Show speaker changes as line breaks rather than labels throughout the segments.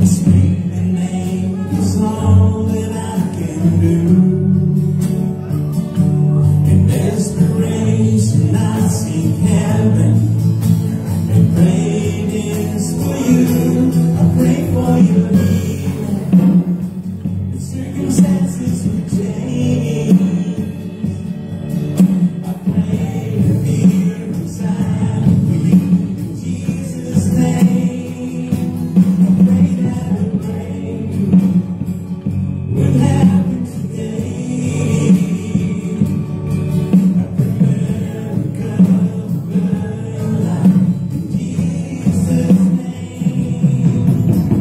Speak the name is all that I can do. In desperation I seek heaven and pray this for you. I pray for your healing. The circumstances will change. I pray to be inside of you. In Jesus' name, I pray that the breakthrough will happen today. I pray miracle will life in Jesus' name.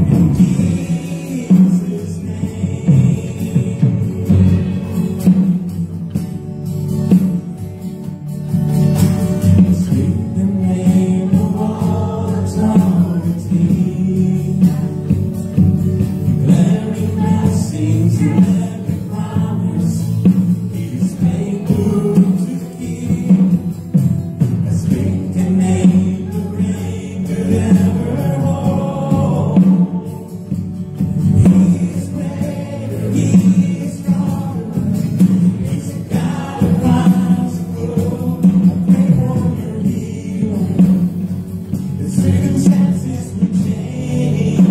In Jesus' name. Speak the name of all authority, declaring blessings in every promise. He is faithful to keep. I speak the name the grave could ever hold. He is greater, He is stronger. He's the God of possible. I pray for your healing. The circumstances will change.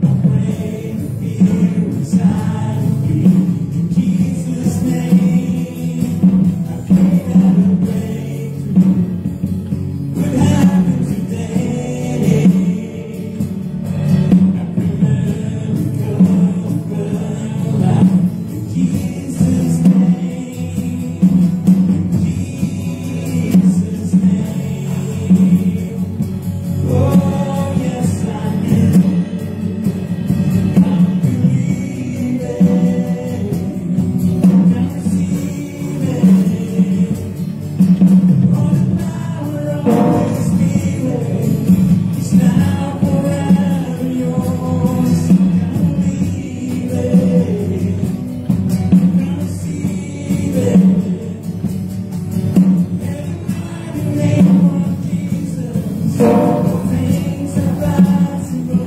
I pray the fear inside of you. In Jesus' name, I pray that a breakthrough would happen today. I pray miracle will life in Jesus' name. In Jesus' name. Oh, yes, I do. I'm believing. I'm receiving. All the power of His Spirit is now forever yours. I'm believing. I'm receiving. In the name of Jesus, all things are possible.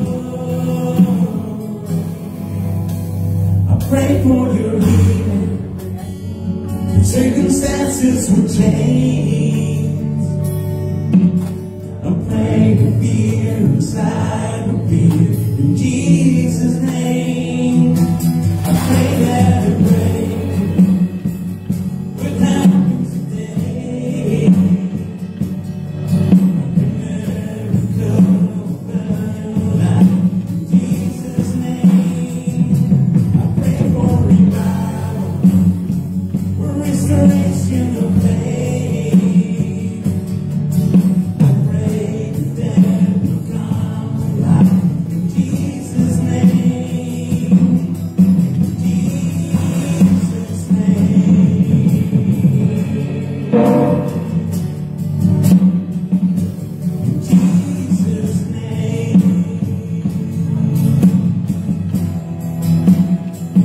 I pray for your healing. The circumstances will change. I pray the fear inside will be in Jesus' name. I pray that a breakthrough will happen today. Miracle will life in Jesus' name. I pray for revival, for restoration of faith. I pray that death will come to life in Jesus' name. In Jesus' name. In Jesus' name.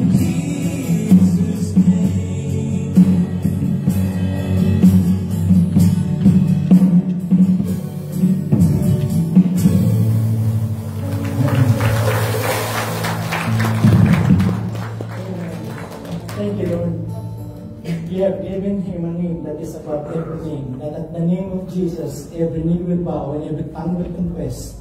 In Jesus' name.
Thank you, Lord. You have given him a name that is above every name, that at the name of Jesus every knee will bow and every tongue will confess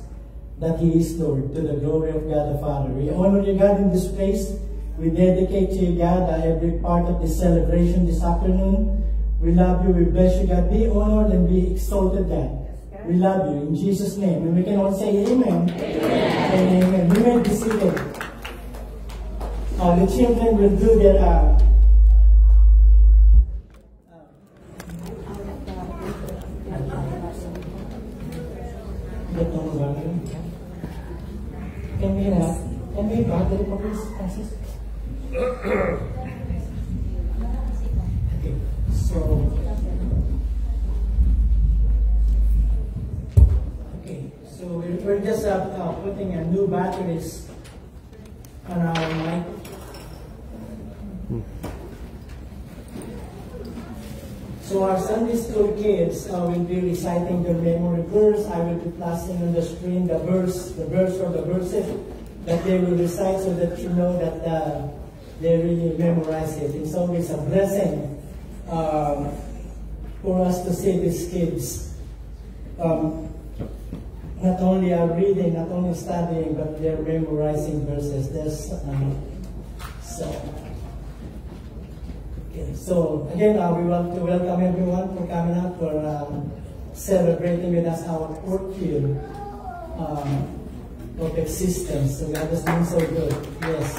that He is Lord, to the glory of God the Father. We honor you, God, in this place. We dedicate to you, God, every part of this celebration this afternoon. We love you. We bless you, God. Be honored and be exalted, God. We love you in Jesus' name. And we can all say amen. Amen. Amen. We may be seated. The children will do their can we bother the police, Francis? Okay, so we're just putting a new batteries on our mic. So our Sunday school kids will be reciting the memory verse. I will be flashing on the screen the verse or the verses that they will recite so that you know that they really memorize it. It's always a blessing for us to see these kids not only are reading, not only studying, but they're memorizing verses. So again, we want to welcome everyone for coming out for celebrating with us our 4th year of existence. So God has been so good. Yes.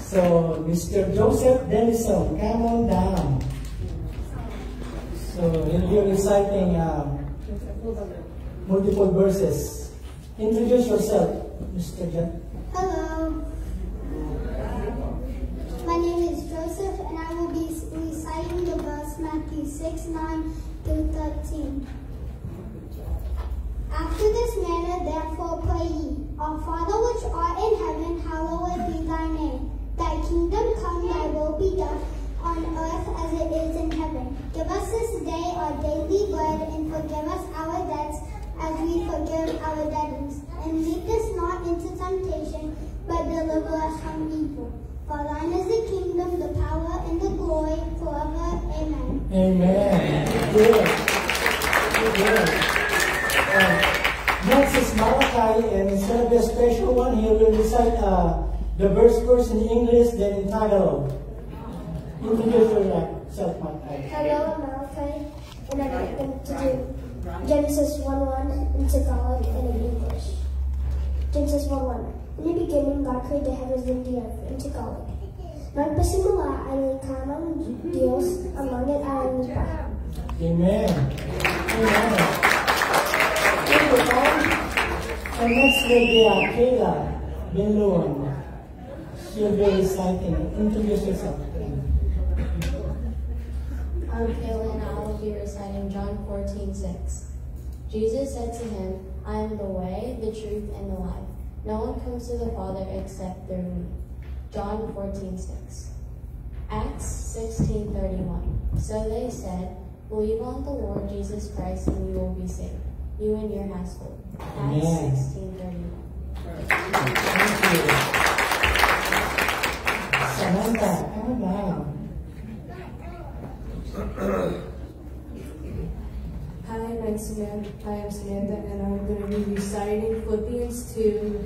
So Mr. Joseph Denison, come on down. So he'll be reciting multiple verses. Introduce yourself, Mr. John.
Hello. My name is Joseph, and I will be reciting the verse Matthew 6:9-13. After this manner, therefore, pray ye, Our Father which art in heaven, hallowed be thy name. Thy kingdom come, thy will be done, on earth as it is in heaven. Give us this day our daily bread, and forgive us our debts as we forgive our debtors. And lead us not into temptation, but deliver us from evil. For thine is the kingdom, the power, and the glory, forever. Amen.
Amen. Good. Good. Next is Malachi, and instead of a special one, he will recite the verse first in English, then in Tagalog. Introduce yourself, Malachi.
Hello, I'm Malachi, and I'm going to do Genesis 1:1 in Tagalog and in English. Genesis 1:1. In the beginning, God created the heavens and the earth in Tagalog. Nagpasimula ay likha ng Diyos ang langit at ang lupa.
Amen. Amen. And next will be Kayla Binluan. She'll be reciting. Introduce yourself.
I'm Kayla, and I will be reciting John 14:6. Jesus said to him, I am the way, the truth, and the life. No one comes to the Father except through me. John 14:6. Acts 16:31. So they said, believe on the Lord Jesus Christ and you will be saved, you and your household. Acts 16:31.
Thank you. Samantha, come down.
Hi, I'm Samantha, and I'm going to be reciting Philippians 2,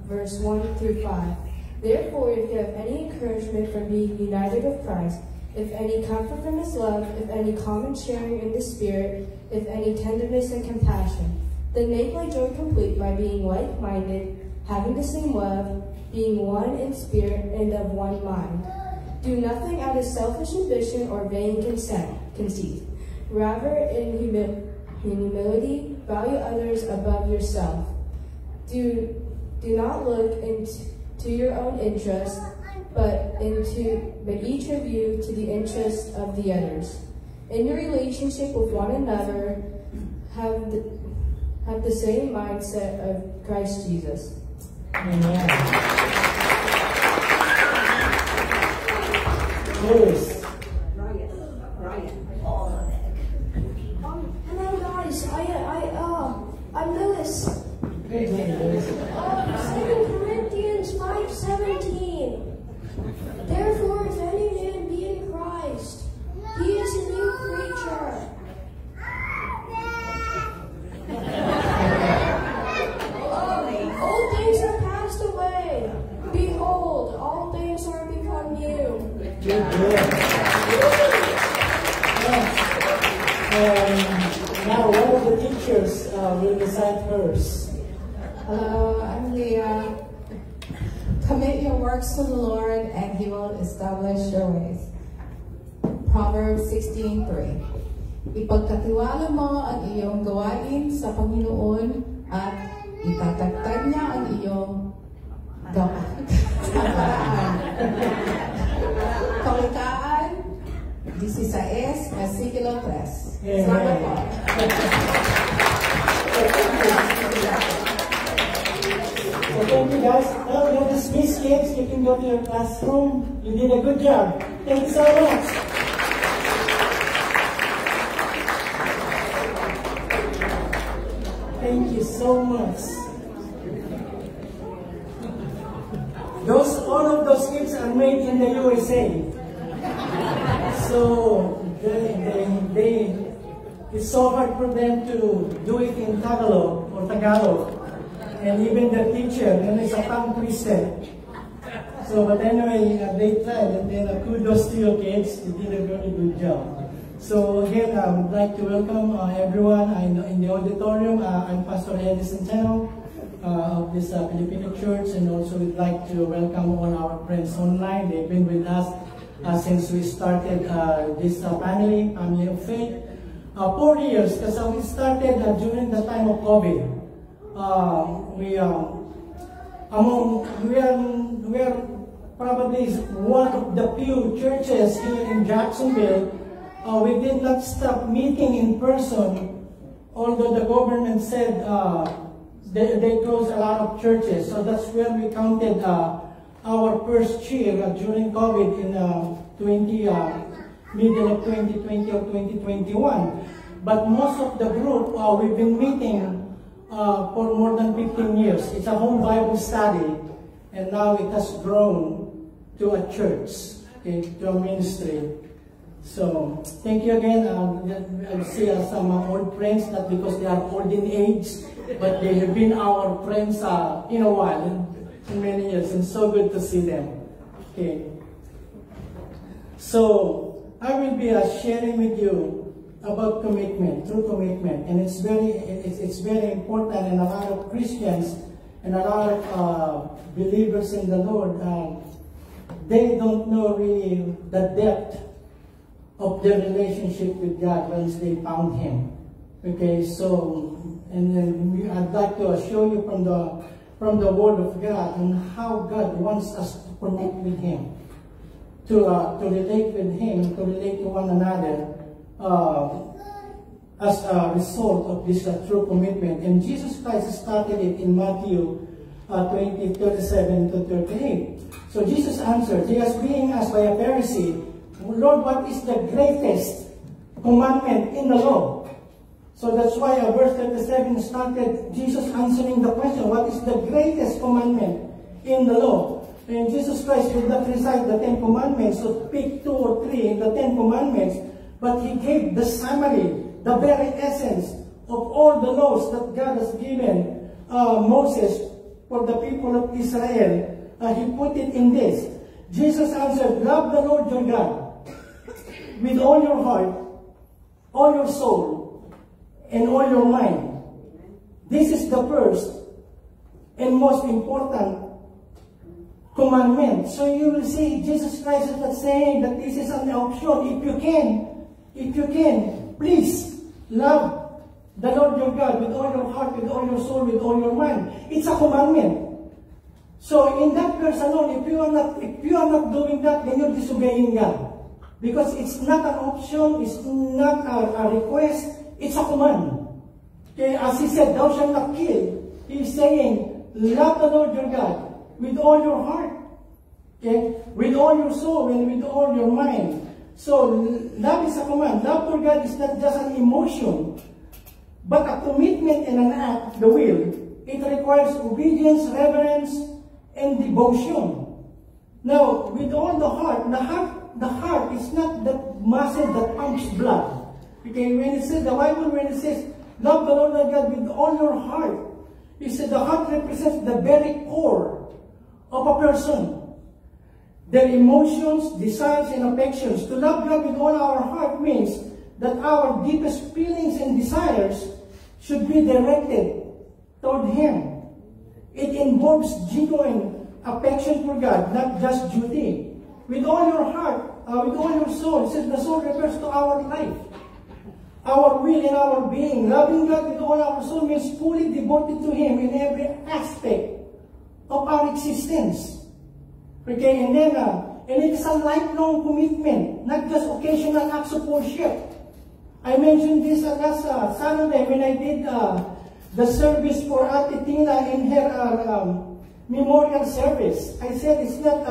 verse 1 through 5. Therefore, if you have any encouragement from being united with Christ, if any comfort from his love, if any common sharing in the Spirit, if any tenderness and compassion, then make my joy complete by being like-minded, having the same love, being one in spirit and of one mind. Do nothing out of selfish ambition or vain conceit. Rather, in humility, value others above yourself. Do not look into your own interest, but each of you to the interest of the others. In your relationship with one another, have the same mindset of Christ Jesus.
Amen. Lewis.
Hello, guys. I'm Lewis.
Good name, Lewis.
2 Corinthians 5:17. Therefore, if any man be in Christ, he is a new creature. Old things are passed away. Behold, all things are become new.
Good. Yes. Now, one of the teachers will recite verse.
Hello, I'm Leah. Commit your works to the Lord, and He will establish your ways. Proverbs 16:3. Ipagkatiwala mo ang iyong gawain sa Panginoon at itatagtag niya ang iyong paraan. Kawikaan 16, versikulo 3. Salamat po.
So thank you guys. Now we'll dismiss you. kids, you can go to your classroom. You did a good job. Thank you so much. Thank you so much. All of those kids are made in the USA. So it's so hard for them to do it in Tagalog or Tagalog. And even the teacher, is a tongue twister. So, but anyway, they tried, and then kudos to your kids. You did a very good job. So again, I would like to welcome everyone in the auditorium. I'm Pastor Eddie Centeno of this Filipino church, and also we'd like to welcome all our friends online. They've been with us since we started this family of faith. 4 years, because we started during the time of COVID. We are probably one of the few churches here in Jacksonville. We did not stop meeting in person, although the government said they closed a lot of churches. So that's where we counted our first year during COVID in middle of 2020 or 2021. But most of the group, we've been meeting for more than 15 years. It's a home Bible study, and now it has grown to a church, okay, to a ministry. So, thank you again. I see some old friends, not because they are old in age, but they have been our friends in a while, in many years, and so good to see them. Okay. So, I will be sharing with you about commitment, true commitment, and it's very important, and a lot of Christians and a lot of believers in the Lord, they don't know really the depth of their relationship with God once they found Him. Okay, so and then I'd like to show you from the Word of God and how God wants us to connect with Him, to relate with Him, to relate to one another. As a result of this true commitment. And Jesus Christ started it in Matthew 20:37 to 38. So Jesus answered, he was being asked by a Pharisee, Lord, what is the greatest commandment in the law? So that's why verse 37 started Jesus answering the question, what is the greatest commandment in the law? And Jesus Christ did not recite the 10 commandments, so pick 2 or 3 in the 10 commandments, but He gave the summary, the very essence of all the laws that God has given Moses for the people of Israel. He put it in this. Jesus answered, love the Lord your God with all your heart, all your soul, and all your mind. This is the first and most important commandment. So you will see Jesus Christ is not saying that this is an option. If you can, please love the Lord your God with all your heart, with all your soul, with all your mind. It's a commandment. So in that verse alone, if you are not doing that, then you're disobeying God. Because it's not an option, it's not a request, it's a command. Okay, as He said, thou shalt not kill. He's saying, love the Lord your God with all your heart, okay, with all your soul, and with all your mind. So, love is a command. Love for God is not just an emotion, but a commitment and an act, the will. It requires obedience, reverence, and devotion. Now, with all the heart is not the muscle that pumps blood. Okay, when it says, the Bible, when it says, love the Lord thy God with all your heart, it says the heart represents the very core of a person. Their emotions, desires, and affections. To love God with all our heart means that our deepest feelings and desires should be directed toward Him. It involves genuine affection for God, not just duty. With all your heart, with all your soul, it says the soul refers to our life, our will and our being. Loving God with all our soul means fully devoted to Him in every aspect of our existence. Okay, and then, and it is a lifelong commitment, not just occasional acts of worship. I mentioned this last Saturday when I did the service for Ate Tina in her memorial service. I said it's not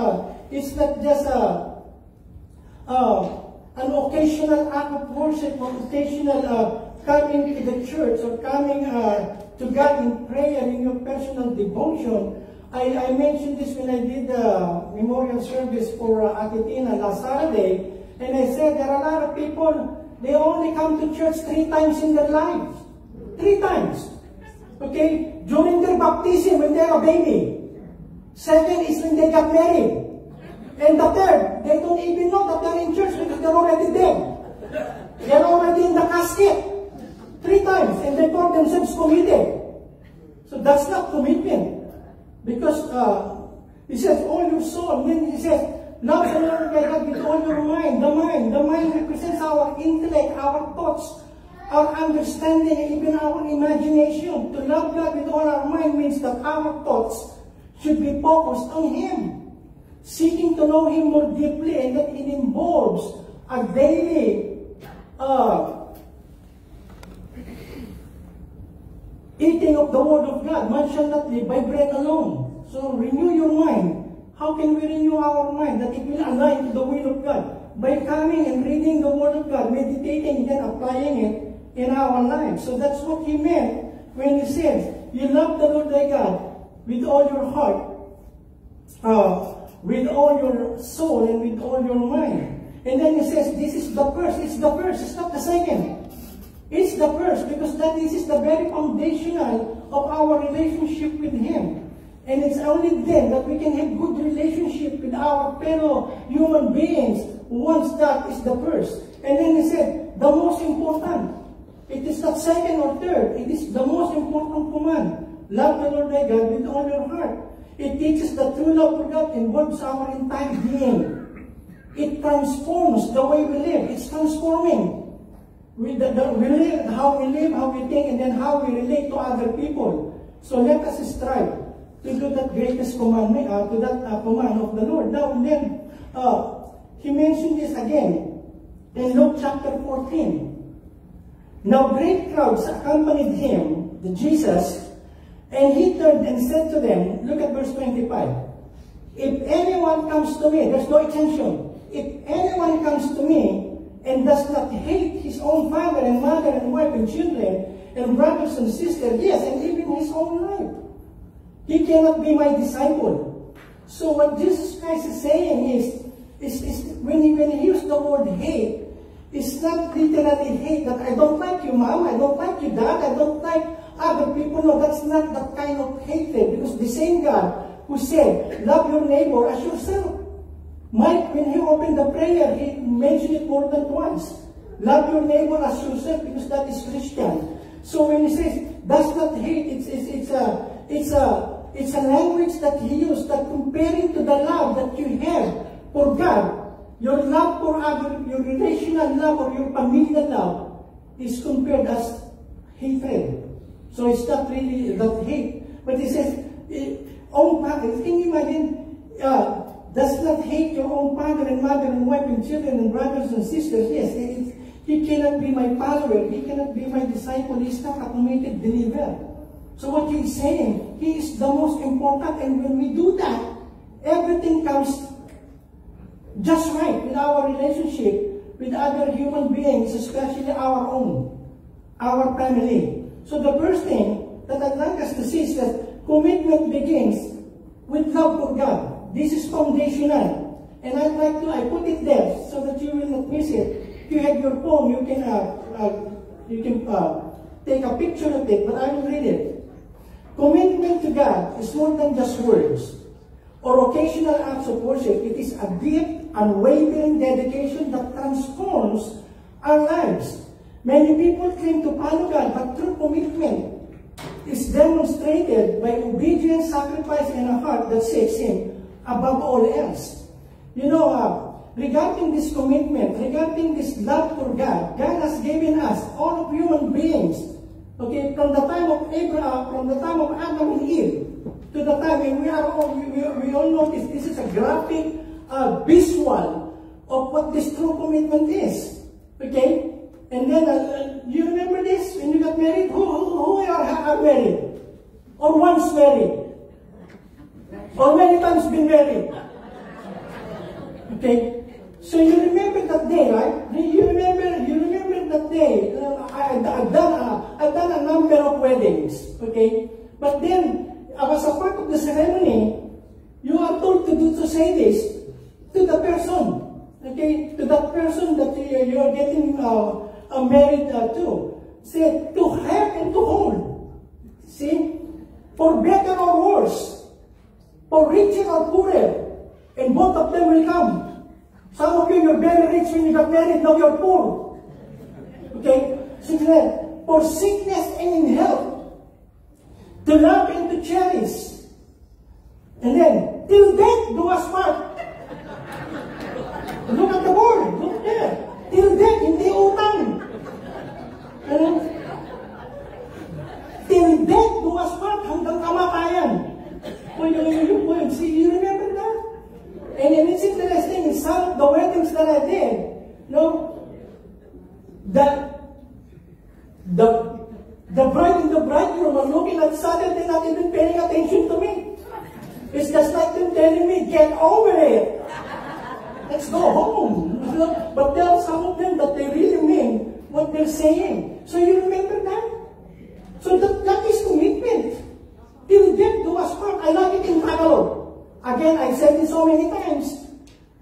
just an occasional act of worship or occasional coming to the church or coming to God in prayer in your personal devotion. I mentioned this when I did the memorial service for Ate Tina last Saturday, and I said there are a lot of people, they only come to church 3 times in their lives. 3 times. Okay? During their baptism when they're a baby. 2nd is when they got married. And the 3rd, they don't even know that they're in church because they're already dead. They're already in the casket. 3 times. And they call themselves committed. So that's not commitment. Because he says, all your soul. And then he says, love the Lord thy God with all your mind. The mind represents our intellect, our thoughts, our understanding, and even our imagination. To love God with all our mind means that our thoughts should be focused on Him, seeking to know Him more deeply, and that it involves a daily eating of the Word of God. Man shall not live by bread alone. So renew your mind. How can we renew our mind? That it will align to the will of God. By coming and reading the Word of God, meditating, and then applying it in our lives. So that's what He meant when He says, you love the Lord thy God with all your heart, with all your soul, and with all your mind. And then He says, this is the first. It's the first. It's not the second. It's the first, because this is the very foundational of our relationship with Him. And it's only then that we can have good relationship with our fellow human beings once that is the first. And then He said, the most important. It is not second or third. It is the most important command. Love the Lord thy God with all your heart. It teaches that true love for God involves our entire being. It transforms the way we live. It's transforming. We live, how we live, how we think, and then how we relate to other people. So let us strive to do that greatest commandment, to that command of the Lord. Now, and then, He mentioned this again in Luke chapter 14. Now great crowds accompanied Him, the Jesus, and He turned and said to them, look at verse 25, if anyone comes to me, there's no extension, if anyone comes to me and does not hate his own father and mother and wife and children and brothers and sisters, yes, and even his own life, he cannot be my disciple. So what Jesus Christ is saying is when he uses the word hate, it's not literally hate that I don't like you, mom, I don't like you, dad, I don't like other people. No, that's not that kind of hatred, because the same God who said, love your neighbor as yourself. Mike, when he opened the prayer, he mentioned it more than once. Love your neighbor as yourself, because that is Christian. So when he says, that's not hate, it's a language that he used, that comparing to the love that you have for God, your love for other, your relational love or your familial love is compared as hatred. So it's not really that hate. But he says, own father, can you imagine, does not hate your own father and mother and wife and children and brothers and sisters. Yes, he cannot be my follower. He cannot be my disciple. He's not a committed believer. So what he's saying, he is the most important. And when we do that, everything comes just right with our relationship with other human beings, especially our own, our family. So the first thing that I'd like us to see is that commitment begins with love for God. This is foundational. And I'd like to, I put it there so that you will not miss it. If you have your phone, you can take a picture of it, but I will read it. Commitment to God is more than just words or occasional acts of worship. It is a deep, unwavering dedication that transforms our lives. Many people claim to follow God, but true commitment is demonstrated by obedience, sacrifice, and a heart that seeks Him above all else. You know, regarding this commitment, regarding this love for God, God has given us, all of human beings, okay, from the time of Abraham, from the time of Adam and Eve, to the time, and we all notice this is a graphic visual of what this true commitment is. Okay? And then, you remember this? When you got married, who are married? Or once married? Or many times been married? Okay? So you remember that day, right? You remember that day. I've done a number of weddings, okay? But then, as a part of the ceremony, you are told to say this to the person, okay? To that person that you are getting married to. Say, to have and to hold. See? For better or worse. For richer or poorer. And both of them will come. Some of you, you're very rich when you got married, now you're poor. Okay? For sickness and in health. To love and to cherish. And then, till death do us part. Look at the word. Look there. Till death, hindi utang. Till death do us part, hanggang kamatayan. See, you remember that? And it's interesting, in some of the weddings that I did, the bride and the bridegroom are looking at each other, they're not even paying attention to me. It's just like them telling me, get over it. Let's go home. But there are some of them that they really mean what they're saying. So you remember that? So that is commitment. Till death do us part. I like it in Tagalog. Again, I said it so many times.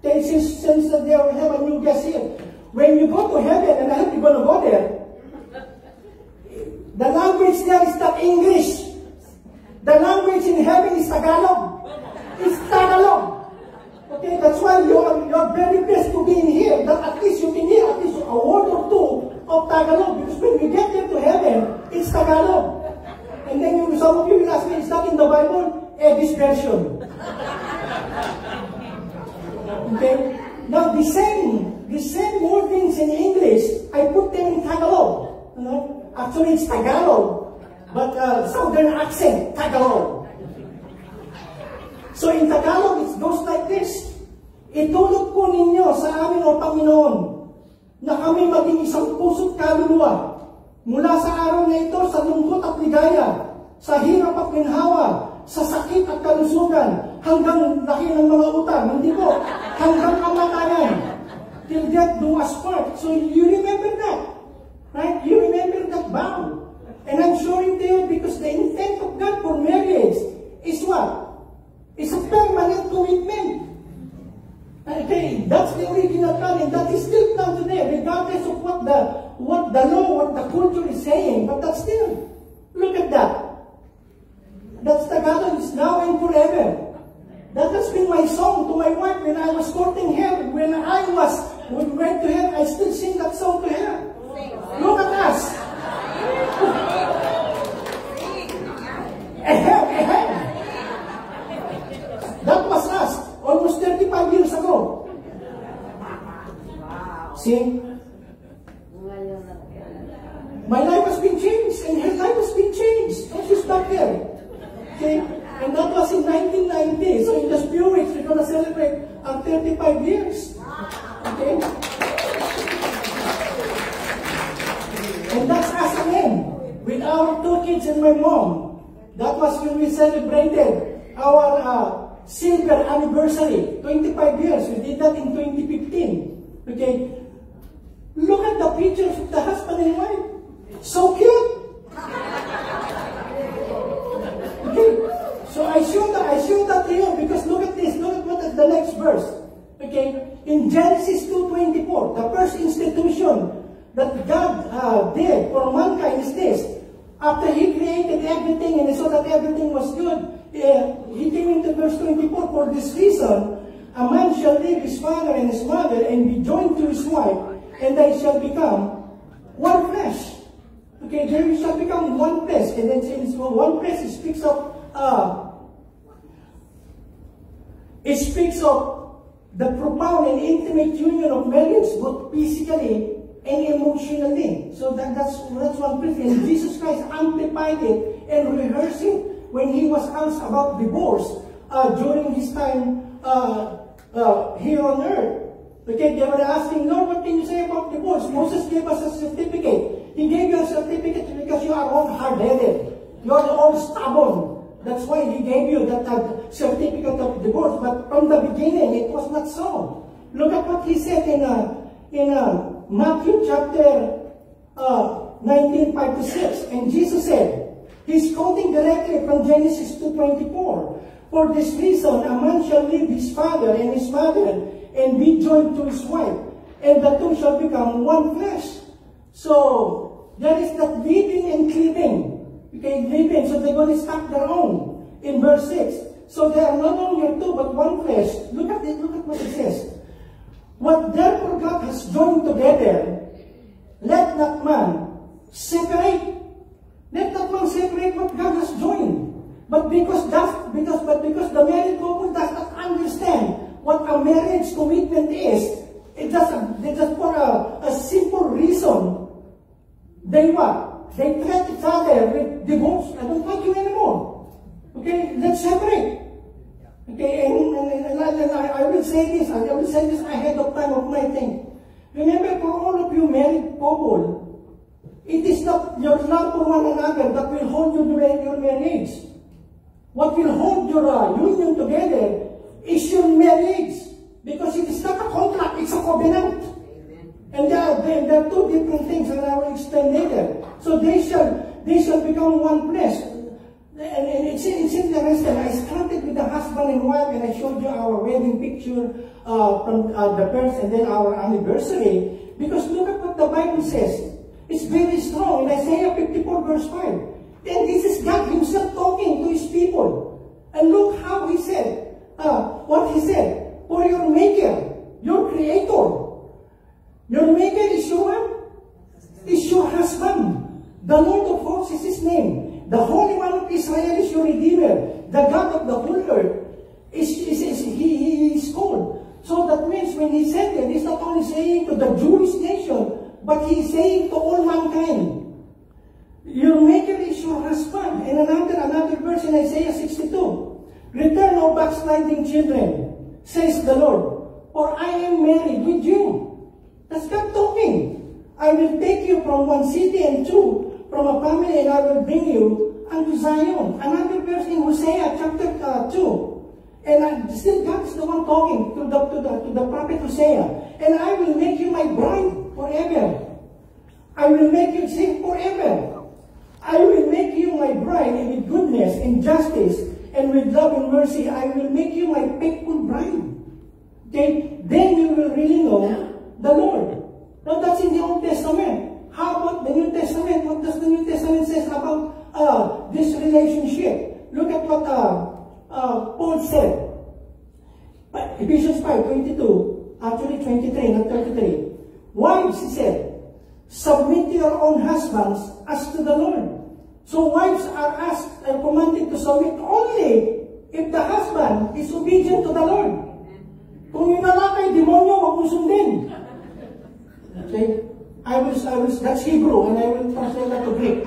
Since they have a new guest here. When you go to heaven, and I hope you're going to go there, the language there is not English. The language in heaven is Tagalog. It's Tagalog. Okay, that's why you're very best to be in here. That at least you can hear at least a word or two of Tagalog. Because when you get there to heaven, it's Tagalog. And then some of you will ask me, is that in the Bible? This version. Okay? Now, the same wordings in English, I put them in Tagalog. Actually, it's Tagalog. But southern accent, Tagalog. So in Tagalog, it goes like this. Itulog po ninyo sa amin, O Panginoon, na kami maging isang puso't kaluluwa. Mula sa araw na ito, sa lungkot at ligaya, sa hirap at minhawa, sa sakit at kalusugan, hanggang laki ng mga utang, hindi po, hanggang kamatayan. Till death do us part. So you remember that, right? You remember that vow. And I'm showing to you because the intent of God for marriage is what? It's a permanent commitment. Okay, that's the original plan, and that is still done today, regardless of what the law, what the culture is saying. But that's still, look at that. That's Tagalog, is now and forever. That has been my song to my wife when I was courting her. When we went to her, I still sing that song to her. Look at us. That was us, almost 35 years ago. See? My life has been changed, and her life has been changed. And she's back there. Okay? And that was in 1990. So in just few weeks, we're going to celebrate our 35 years. Okay? And that's us again. With our 2 kids and my mom. That was when we celebrated our silver anniversary, 25 years. We did that in 2015. Okay? Look at the pictures of the husband and wife. So cute. Okay? So I show that to you because look at this. Look at what the next verse. Okay? In Genesis 2:24, the first institution that God did for mankind is this. After He created everything and He saw that everything was good, He came into verse 24, for this reason, a man shall leave his father and his mother and be joined to his wife, and they shall become one flesh. Okay, they shall become one flesh. And then since one flesh, it speaks of the profound and intimate union of marriage, both physically and emotionally. So that's one flesh. And Jesus Christ amplified it and rehearsed it when He was asked about divorce during His time here on earth. Okay, they were asking, Lord, what can you say about divorce? Moses gave us a certificate. He gave you a certificate because you are all hard-headed. You are all stubborn. That's why he gave you that certificate of divorce. But from the beginning, it was not so. Look at what he said in Matthew chapter 19, 5-6. And Jesus said, he's quoting directly from Genesis 2:24. For this reason, a man shall leave his father and his mother and be joined to his wife, and the two shall become one flesh. So, there is that leaving and cleaving. Okay, leaving, so they're going to start their own. In verse 6. So they are no longer two, but one flesh. Look at it, look at what it says. What therefore God has joined together, let not man separate. Let not man separate what God has joined. But because the married couple does not understand what a marriage commitment is, it just for a simple reason. They what? They threat each other with divorce. I don't like you anymore. Okay, let's separate. Okay, and I will say this. I will say this ahead of time of my thing. Remember, for all of you married couple, it is not your love for one another that will hold you to your marriage. What will hold your union together is your marriage. Because it is not a contract, it's a covenant. Amen. And there are two different things, and I will explain later. So they shall become one flesh. And it's interesting. I started with the husband and wife, and I showed you our wedding picture from the first and then our anniversary. Because look at what the Bible says. It's very strong in Isaiah 54 verse 5. And this is God himself talking to his people. And look how he said, what he said. For your maker, your creator. Your maker is your husband. The Lord of hosts is his name. The Holy One of Israel is your Redeemer. The God of the whole earth he is called. So that means when he said that, he's not only saying to the Jewish nation, but he is saying to all mankind. Your maker is your husband. And another verse in Isaiah 62. Return, O backsliding children, says the Lord, for I am married with you. That's God talking. I will take you from one city and two, from a family, and I will bring you unto Zion. Another verse in Hosea chapter 2. And still God is the one talking to the prophet Hosea. And I will make you my bride forever. I will make you sing forever. I will make you my bride, and with goodness and justice and with love and mercy, I will make you my faithful bride. Okay? Then you will really know the Lord. Now that's in the Old Testament. How about the New Testament? What does the New Testament say about this relationship? Look at what Paul said. Ephesians 5:22, actually 23, not 33. Wives, he said, submit to your own husbands as to the Lord. So wives are commanded to submit only if the husband is obedient to the Lord. Kung yung lalaki, demonyo, wag mo sundin. Okay? That's Hebrew, and I will translate that to Greek.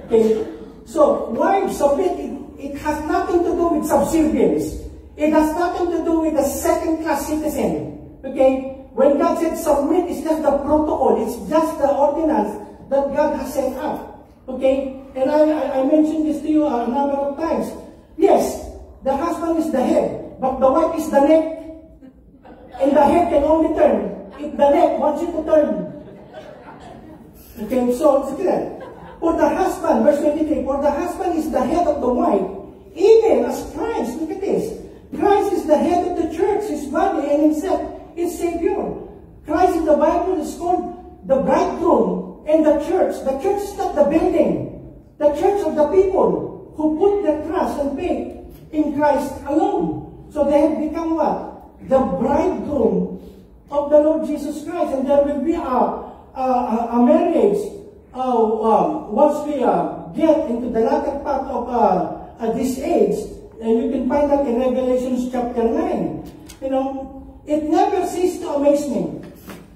Okay? So, wives submit, it has nothing to do with subservience. It has nothing to do with a second-class citizen. Okay? When God said submit, it's just the protocol. It's just the ordinance that God has set up. Okay? And I mentioned this to you a number of times. Yes, the husband is the head, but the wife is the neck. And the head can only turn if the neck wants you to turn. Okay, so it's clear. For the husband, verse 23, for the husband is the head of the wife, even as Christ, look at this. Christ is the head of the church, his body, and himself is Savior. Christ in the Bible is called the bridegroom and the church. The church is not the building. The church of the people who put their trust and faith in Christ alone. So they have become what? The bridegroom of the Lord Jesus Christ. And there will be a marriage once we get into the latter part of this age. And you can find that in Revelation chapter 9. You know, it never ceased to amaze me.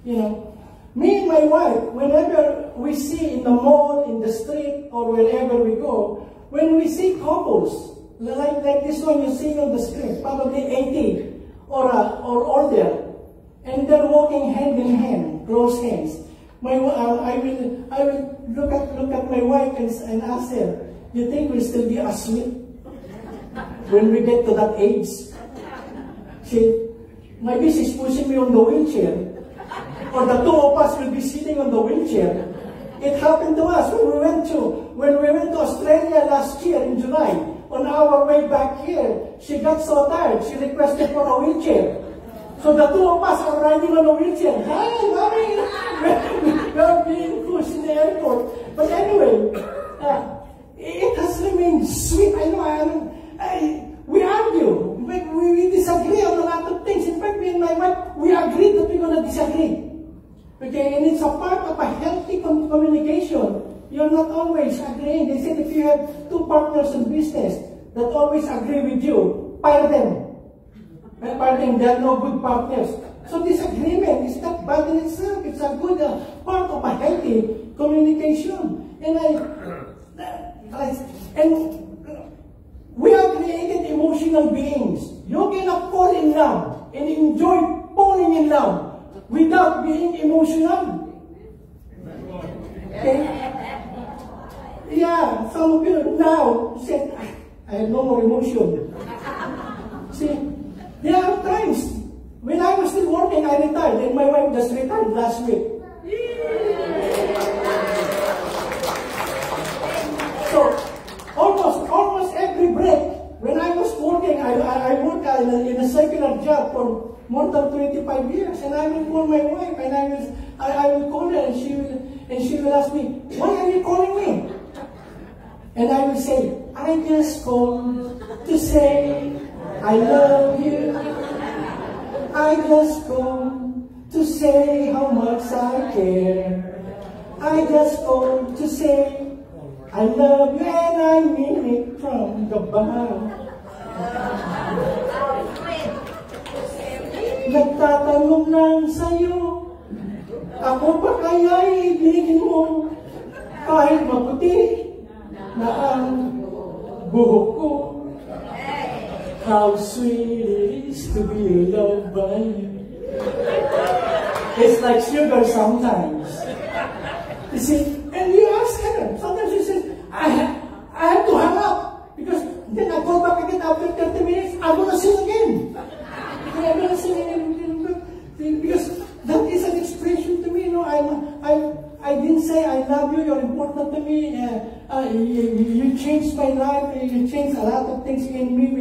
You know, me and my wife, whenever we see in the mall, in the street, or wherever we go, when we see couples, like this one you see on the screen, probably 80 or older, and they're walking hand in hand, close hands. I will look at my wife and ask her, you think we'll still be as sweet when we get to that age. See, maybe she's pushing me on the wheelchair, or the two of us will be sitting on the wheelchair. It happened to us when we went to Australia last year in July. On our way back here, she got so tired, she requested for a wheelchair. So the two of us are riding on a wheelchair. Hi, mommy! We are being pushed in the airport. But anyway, it has remained sweet. I know, we argue. We disagree on a lot of things. In fact, me and my wife, we agreed that we're going to disagree. Okay, and it's a part of a healthy communication. You're not always agreeing. They said if you have two partners in business that always agree with you, fire them. Parting, they are no good partners. So disagreement is not bad in itself. It's a good part of a healthy communication. And we are created emotional beings. You cannot fall in love and enjoy falling in love without being emotional. Okay? Yeah, some of you now said, I have no more emotion. See? There are times when I was still working, I retired, and my wife just retired last week. So almost every break, when I was working, I worked in a secular job for more than 25 years, and I will call my wife, and I will call her, and she will ask me, why are you calling me? And I will say, I just called to say I love you. I just called to say how much I care. I just called to say I love you, and I mean it from the bottom. Nagtatanong lang sa'yo, ako pa kaya ibigin mo kahit maputi na ang buhok ko. How sweet it is to be loved by you. It's like sugar sometimes. You see, and you ask her, sometimes she says, I have to hang up. Because then I go back again after 30 minutes, I'm going to sing again. I'm going to sing again. Because that is an expression to me. You know, I didn't say I love you, you're important to me. You changed my life. You changed a lot of things in me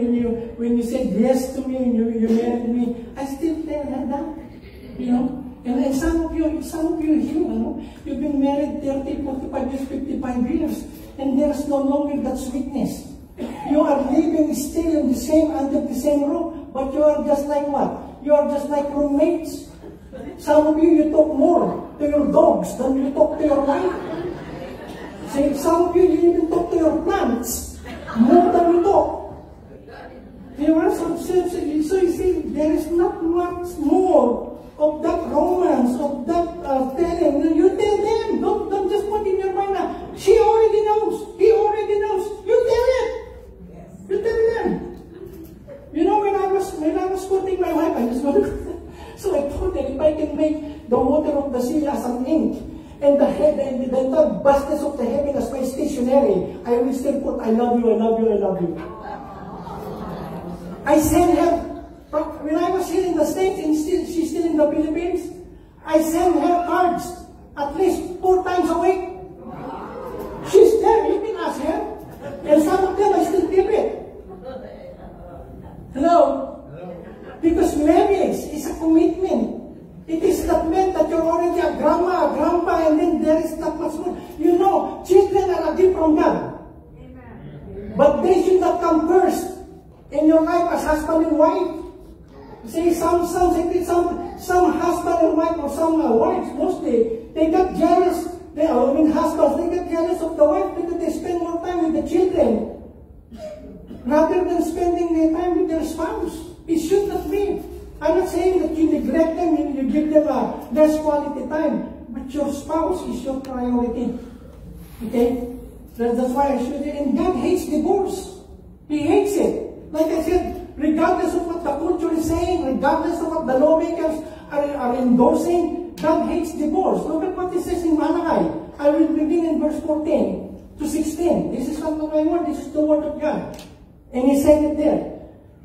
when you said yes to me and you married me. I still tell her that, you know. And some of you here, you know, you've been married 30, 45 years, 55 years, and there's no longer that sweetness. You are living still in the same under the same roof, but you are just like what? You are just like roommates. Some of you talk more to your dogs than you talk to your wife. See, some of you even talk to your plants more than you talk. You know, so you see, there is not much more of that romance, of that telling. You tell them. Don't just put in your mind now. She already knows. He already knows. You tell it. Yes. You tell them. You know, when I was quoting my wife, I just want to. So I told her, if I can make the water of the sea as an ink, and the vastness of the heaven as my stationery, I will still put, I love you, I love you, I love you. I send her, when I was here in the States, and she's still in the Philippines, I send her cards at least 4 times a week. She's there, you can ask her. And some of them I still keep it. Hello? Because marriage is a commitment. It is not meant that you're already a grandma, a grandpa, and then there is not much more. You know, children are a gift from God. Amen. But they should not come first in your life as husband and wife. See, some husband and wife, or some wives mostly, they got jealous. Husbands, they get jealous of the wife because they spend more time with the children rather than spending their time with their spouse. It should not be. I'm not saying that you neglect them, you give them less quality time, but your spouse is your priority. Okay? That's why I should. And God hates divorce. He hates it. Like I said, regardless of what the culture is saying, regardless of what the lawmakers are endorsing, God hates divorce. Look at what it says in Malachi. I will begin in verse 14 to 16. This is not my word, this is the word of God. And he said it there.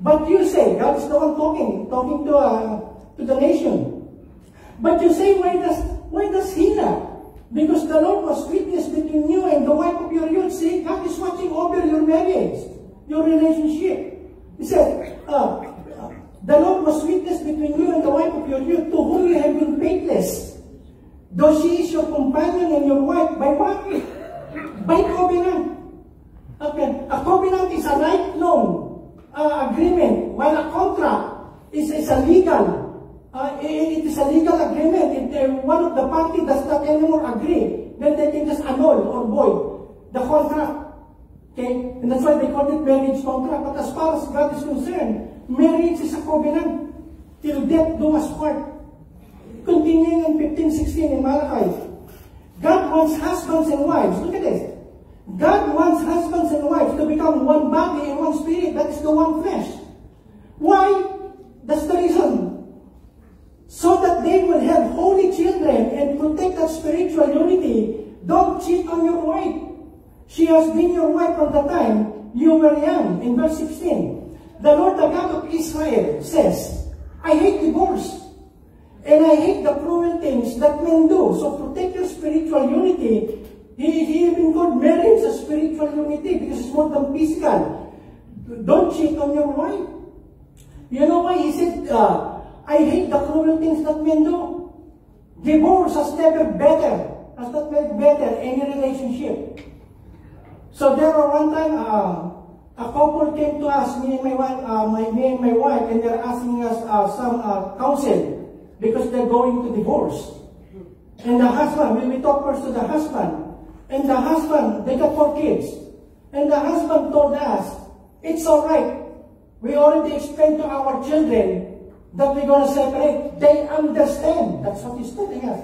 But you say, God is the one talking to the nation. But you say, why does he not? Because the Lord was witness between you and the wife of your youth. See, God is watching over your marriage, your relationship. He said, the Lord was witness between you and the wife of your youth, to whom you have been faithless. Though she is your companion and your wife, by what? By covenant. Okay. A covenant is a lifelong agreement, while a contract is a legal. It is a legal agreement. If one of the parties does not anymore agree, then they can just annul or void the contract. Okay? And that's why they call it marriage contract. But as far as God is concerned, marriage is a covenant. Till death do us part. Continuing in 15:16 in Malachi. God wants husbands and wives. Look at this. God wants husbands and wives to become one body and one spirit. That is the one flesh. Why? That's the reason. So that they will have holy children and protect that spiritual unity. Don't cheat on your wife. She has been your wife from the time you were young. In verse 16, the Lord, the God of Israel, says, I hate divorce. And I hate the cruel things that men do. So protect your spiritual unity. He even called marriage a spiritual unity because it's more than physical. Don't cheat on your wife. You know why? He said, I hate the cruel things that men do. Divorce has never not made better any relationship. So there were one time, a couple came to us, me and my wife, and they're asking us some counsel because they're going to divorce. And the husband, we talk first to the husband. And the husband, they got 4 kids. And the husband told us, it's all right. We already explained to our children that we're going to separate. They understand. That's what he's telling us.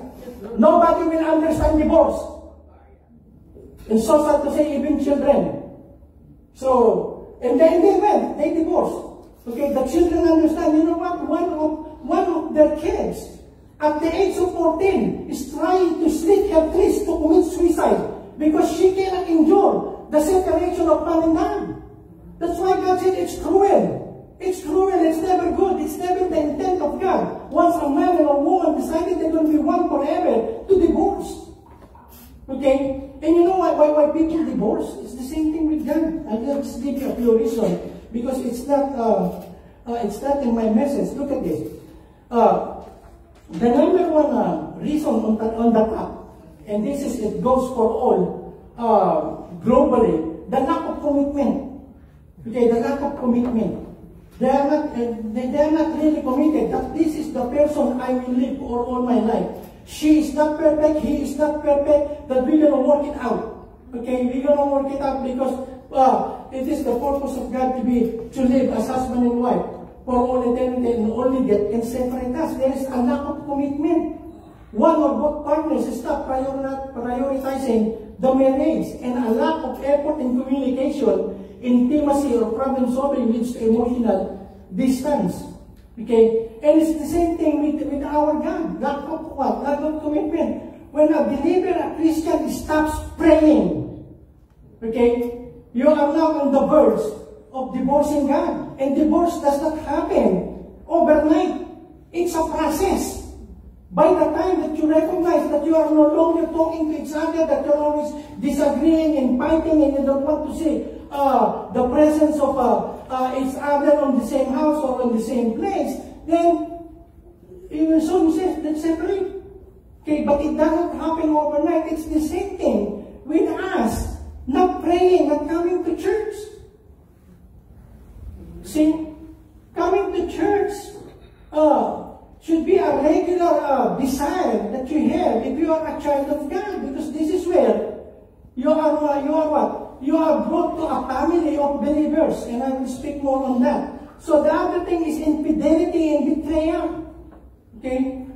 Nobody will understand divorce. And so sad to say, even children. So, and then they went, they divorced. Okay, the children understand. You know what? One of their kids, at the age of 14, is trying to slit her wrist to commit suicide because she cannot endure the separation of mom and dad. That's why God said it's cruel. It's cruel. It's never good. It's never the intent of God. Once a man and a woman decided they're going to be one forever, to divorce. Okay? And you know why people divorce? It's the same thing with God. I'll just give you a few reasons because it's not in my message. Look at this. The number one reason on the top, and this is, it goes for all globally, the lack of commitment. Okay, the lack of commitment. They are not really committed that this is the person I will live for all my life. She is not perfect, he is not perfect, that we're going to work it out. Okay, we're going to work it out because it is the purpose of God to live as husband and wife for all eternity, and only that can separate us. There is a lack of commitment. One or both partners is not prioritizing the marriage, and a lack of effort in communication, intimacy, or problem solving leads to emotional distance. Okay? And it's the same thing with our God. Lack of what? Lack of commitment. When a believer, a Christian, stops praying, okay, you are now on the verge of divorcing God. And divorce does not happen overnight. It's a process. By the time that you recognize that you are no longer talking to each other, that you're always disagreeing and fighting, and you don't want to see the presence of each other on the same house or on the same place, then even so he says, let's separate. Okay, but it doesn't happen overnight. It's the same thing with us not praying, not coming to church. See, coming to church should be a regular desire that you have if you are a child of God, because this is where you are what? You are brought to a family of believers, and I will speak more on that. So the other thing is infidelity and betrayal. Okay?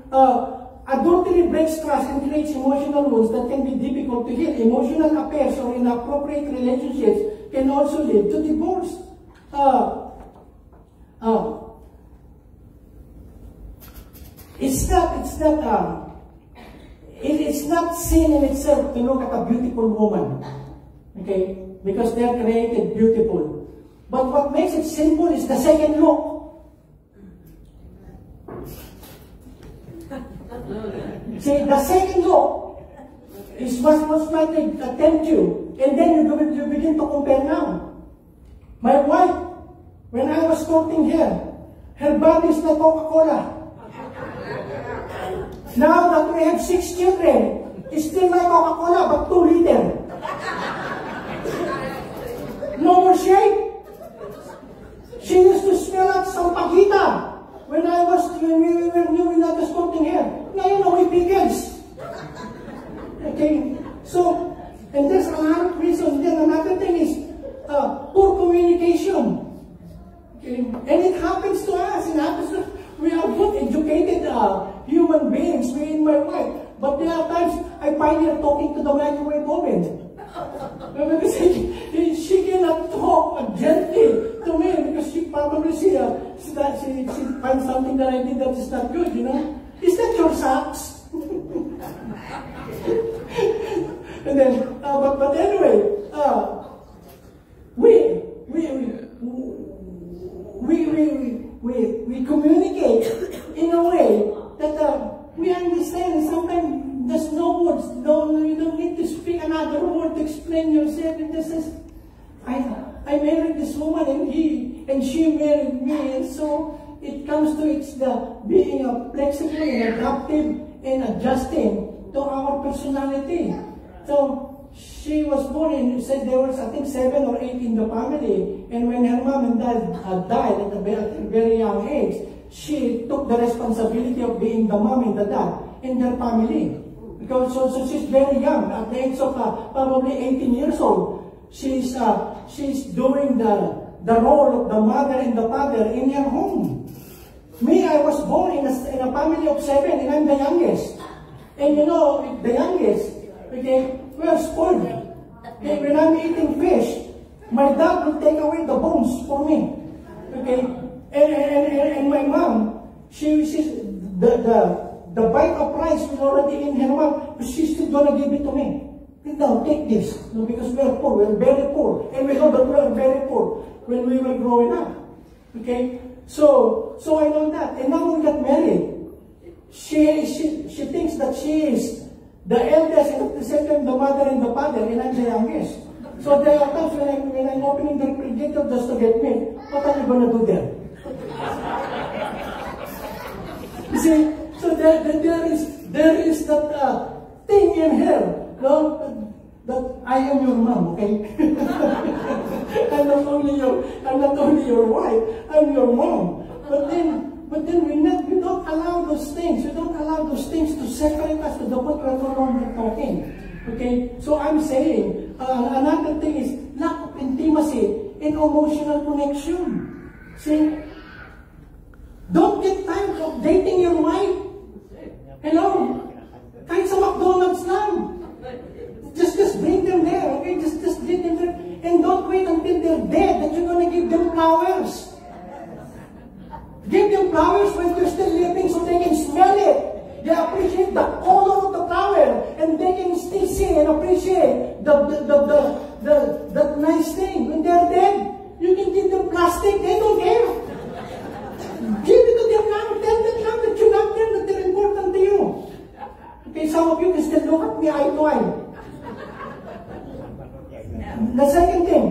Adultery breaks trust and creates emotional wounds that can be difficult to heal. Emotional affairs or inappropriate relationships can also lead to divorce. It's not sin in itself to look at a beautiful woman, okay? Because they are created beautiful. But what makes it sinful is the second look. See, the second look is what might tempt you. And then you begin to compare now. My wife, when I was courting her body is like Coca-Cola. Now that we have 6 children, it's still like Coca-Cola, but 2 liter. No more shake. She used to smell like sampagita when we were new in that courting her. Ngayon, no, we pickles. Okay, so, and there's a lot of reasons. Then another thing is poor communication. Okay, and it happens to us. It happens to, we are good, educated human beings, me and my wife. But there are times I find her talking to the microwave oven. Because she cannot talk gently to me because she probably she finds something that I did that is not good, you know. Is that your socks? And then, but anyway, we communicate in a way that we understand. Sometimes there's no words. No, you don't need to speak another word to explain yourself. And this is, I married this woman and she married me, and so it comes to being flexible and adaptive and adjusting to our personality. So she was born in, said there was I think 7 or 8 in the family, and when her mom and dad died at a very young age, she took the responsibility of being the mom and the dad in their family. Because so she's very young, at the age of probably 18 years old. She's doing the role of the mother and the father in her home. Me, I was born in a family of 7, and I'm the youngest. And you know, the youngest, okay, we are spoiled. Okay, when I'm eating fish, my dad will take away the bones for me. Okay, and my mom, she's the bite of rice was already in her mouth, but she's still gonna give it to me. Now, take this. No, because we are poor, we are very poor. And we know that we are very poor when we were growing up. Okay? So I know that. And now we got married. She thinks that she is the eldest and at the same time the mother and the father, and I'm the youngest. So there are times when I'm opening the refrigerator just to get milk, what are you gonna do there? You see? So there is that thing in her, no, that I am your mom, okay? I'm not only your wife, I'm your mom. But then we don't allow those things. We don't allow those things to separate us to the point where we're no longer talking. Okay? So I'm saying another thing is lack of intimacy and emotional connection. See? Don't get tired of dating your wife. Hello? Kahit sa McDonald's lang. Just bring them there, okay? Just bring them there. And don't wait until they're dead that you're gonna give them flowers. Give them flowers when they're still living so they can smell it. They appreciate the color of the flower, and they can still see and appreciate the nice thing. When they're dead, you can give them plastic, they don't care. Give it to them now. Tell them now that you love them, that they're important to you. Okay, some of you can still look at me eye to eye. The second thing,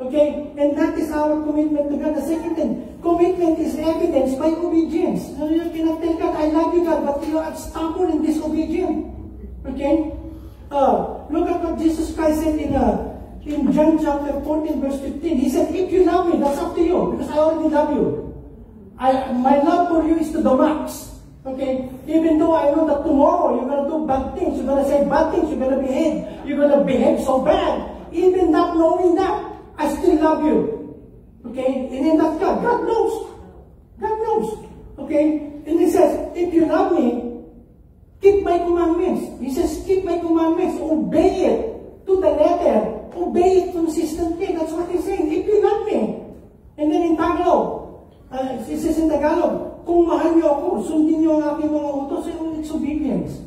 okay, and that is our commitment to God. The second thing, commitment is evidenced by obedience. So you cannot tell God, I love you, God, but you are stubborn and disobedient. Okay? Look at what Jesus Christ said in John chapter 14, verse 15. He said, if you love me, that's up to you, because I already love you. My love for you is to the max. Okay? Even though I know that tomorrow you're going to do bad things, you're going to say bad things, you're going to behave so bad. Even not knowing that, I still love you. Okay? And in that God knows. God knows. Okay? And He says, if you love me, keep my commandments. He says, keep my commandments. Obey it to the letter. Obey it consistently. That's what He's saying. If you love me. And then in Tagalog, it says in Tagalog, kung mahal niyo ako, sundin niyo ang aking mga utos, it's obedience.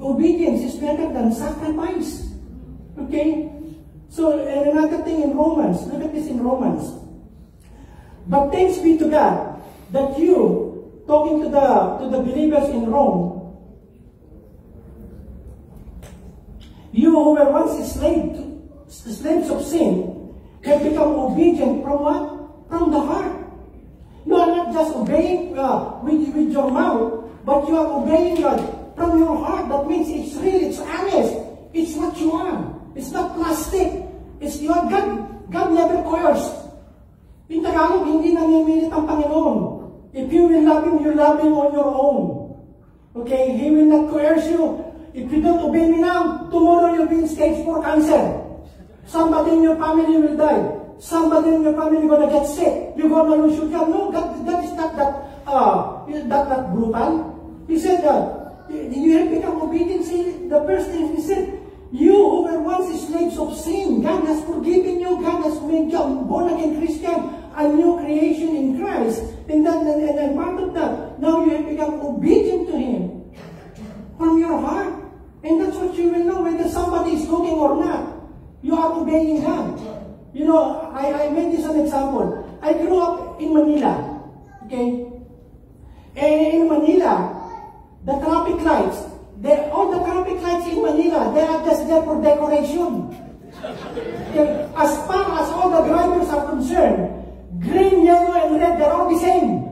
Obedience is better than sacrifice. Okay? So, and another thing in Romans, look at this in Romans. But thanks be to God that you, talking to the believers in Rome, you who were once slaves of sin, have become obedient from what? From the heart. You are not just obeying with your mouth, but you are obeying God from your heart. That means it's real, it's honest, it's what you are. It's not plastic. It's your God. God never coerced. In Tagalog, hindi nanimilit ang Panginoon. If you will love Him, you love Him on your own. Okay? He will not coerce you. If you don't obey me now, tomorrow you'll be in stage 4 cancer. Somebody in your family will die. Somebody in your family gonna get sick. You're gonna lose your job. No, God is not that brutal. He said you have become obedient. See, the first thing He said, you who were once slaves of sin, God has forgiven you. God has made you a born-again Christian, a new creation in Christ. And part of that, now you have become obedient to Him from your heart. And that's what you will know whether somebody is looking or not. You are obeying God. You know, I made this an example. I grew up in Manila. Okay? And in Manila, the traffic lights, all the traffic lights in Manila, they are just there for decoration. Okay? As far as all the drivers are concerned, green, yellow, and red, they're all the same.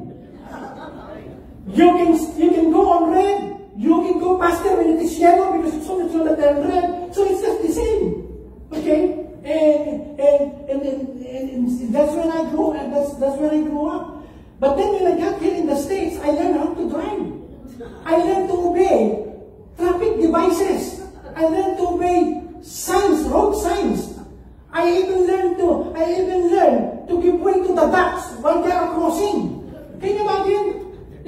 You can go on red, you can go faster when it is yellow because it's only so that they're red, so it's just the same. Okay? And that's when I grew up. That's when I grew up. But then when I got here in the States, I learned how to drive. I learned to obey traffic devices. I learned to obey signs, road signs. I even learned to give way to the ducks while they are crossing. Can you imagine?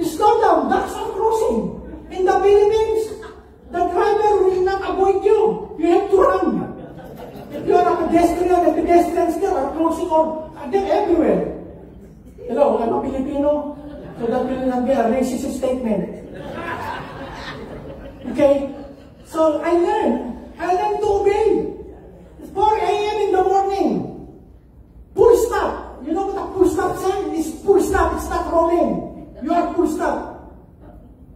Slow down, ducks are crossing. In the Philippines, the driver will not avoid you. You have to run. If you are a pedestrian, the pedestrians there are crossing or they're everywhere. Hello, I'm a Filipino, so that will not be a racist statement. Okay? So I learned to obey. 4 a.m. in the morning. Full stop. You know what a full stop sign is? Full stop, it's not rolling. You are full stop.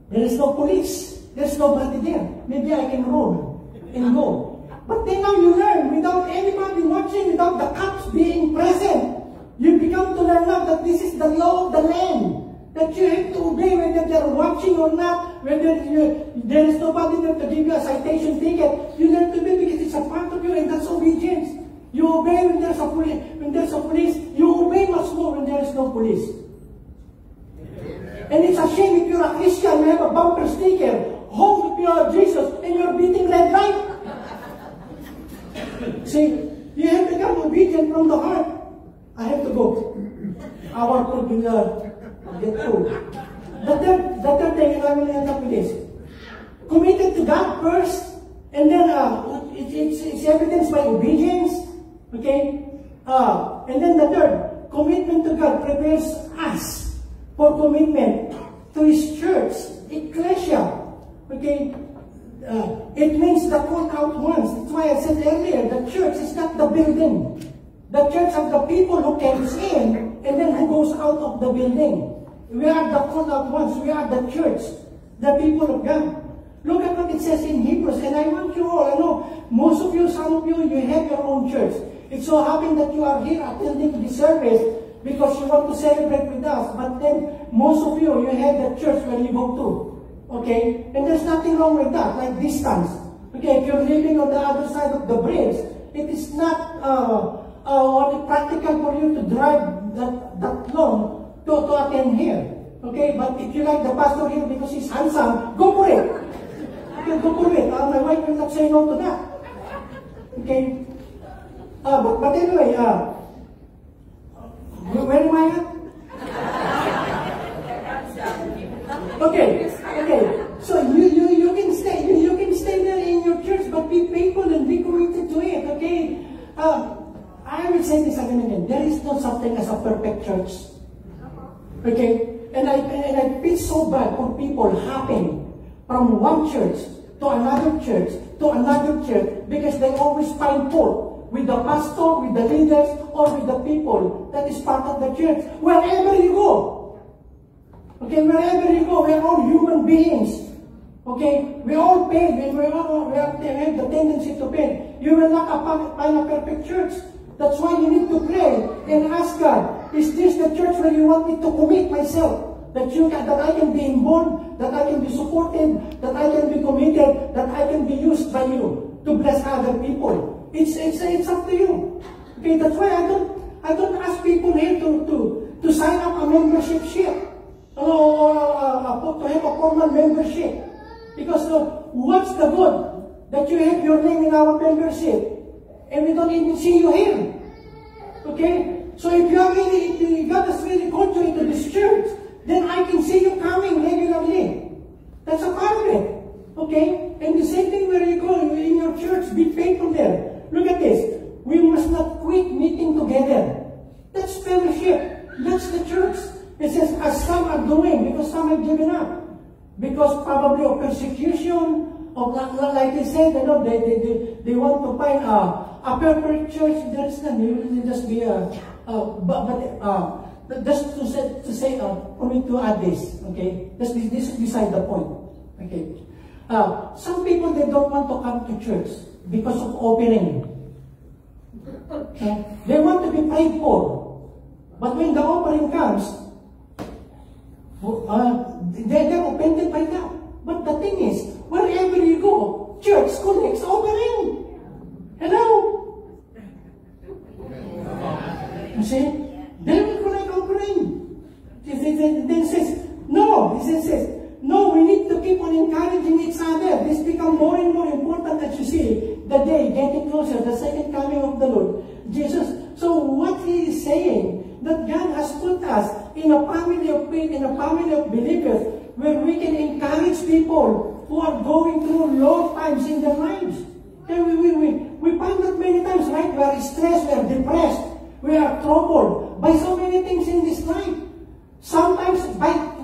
There is no police. There's nobody there. Maybe I can roll and go. But then now you learn, without anybody watching, without the cops being present, you become to learn now that this is the law of the land. That you have to obey whether they're watching or not, whether there is nobody there to give you a citation ticket. You learn to obey because it's a part of you, and that's obedience. You obey when there's a police. You obey much more when there is no police. And it's a shame if you're a Christian, you have a bumper sticker, home if you are Jesus, and you're beating red light. See, you have become obedient from the heart. I have to go. Our food will get through. The third thing, and I will end up with this. Committed to God first, and then it's evidenced by obedience. Okay? And then the third, commitment to God prepares us for commitment to His church, ecclesia. Okay? It means the called out ones. That's why I said earlier, the church is not the building. The church are the people who comes in and then who goes out of the building. We are the called out ones. We are the church, the people of God. Look at what it says in Hebrews. And I want you all, I know, most of you, some of you, you have your own church. It so happens that you are here attending the service because you want to celebrate with us. But then, most of you, you have the church where you go to. Okay? And there's nothing wrong with that, like distance. Okay, if you're living on the other side of the bridge, it is not practical for you to drive that long to attend here. Okay, but if you like the pastor here because he's handsome, go for it. Okay, go for it. My wife will not say no to that. Okay? But anyway, where am I at? Okay. So you can stay there in your church, but be faithful and be committed to it. Okay. I will say this again. There is no such thing as a perfect church. Okay. And I feel so bad for people hopping from one church to another church because they always find fault. with the pastor, with the leaders, or with the people that is part of the church. Wherever you go. Okay, wherever you go, we're all human beings. Okay, we all paid, and we have the tendency to pay. You will not find a perfect church. That's why you need to pray and ask God, is this the church where you want me to commit myself? That I can be involved, that I can be supported, that I can be committed, that I can be used by you to bless other people. It's up to you. Okay, that's why I don't ask people here to sign up a membership sheet, or to have a formal membership. Because what's the good that you have your name in our membership and we don't even see you here? Okay, so if God has really called you into this church, then I can see you coming regularly. That's a part of it. Okay? And the same thing where you go in your church, be faithful there. Look at this. We must not quit meeting together. That's fellowship. That's the church. It says, as some are doing, because some have given up. Because probably of persecution, of like they said, they want to find a perfect church. There is none. It will just be just to say, for me to add this, okay? This is beside the point, okay? Some people, they don't want to come to church because of offering. Okay? They want to be prayed for. But when the offering comes, they're offended by that. But the thing is, wherever you go, church collects offering. Hello? You see? They will collect offering. Then says, no, he says, no, we need to keep on encouraging each other. This becomes more and more important as you see the day getting closer, the second coming of the Lord Jesus. So what he is saying, that God has put us in a family of faith, in a family of believers, where we can encourage people who are going through low times in their lives. And we find that many times, right? We are stressed, we are depressed, we are troubled by so many things in this life. Sometimes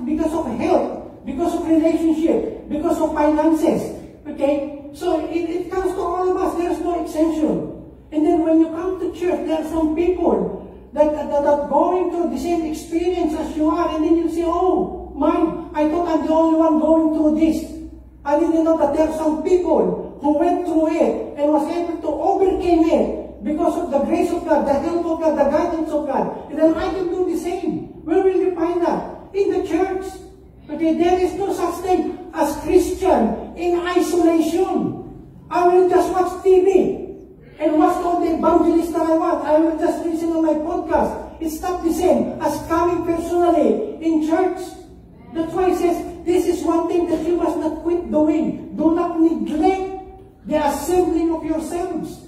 because of health, because of relationship, because of finances. Okay? So it comes to all of us. There's no exception. And then when you come to church, there are some people that are going through the same experience as you are, and then you say, oh, I thought I'm the only one going through this. I didn't know that there are some people who went through it and was able to overcome it because of the grace of God, the help of God, the guidance of God. And then I can do the same. Where will you find that? In the church. Okay, there is no such thing as Christian in isolation. I will just watch TV and watch all the evangelists that I want. I will just listen on my podcast. It's not the same as coming personally in church. That's why it says, this is one thing that you must not quit doing. Do not neglect the assembling of yourselves.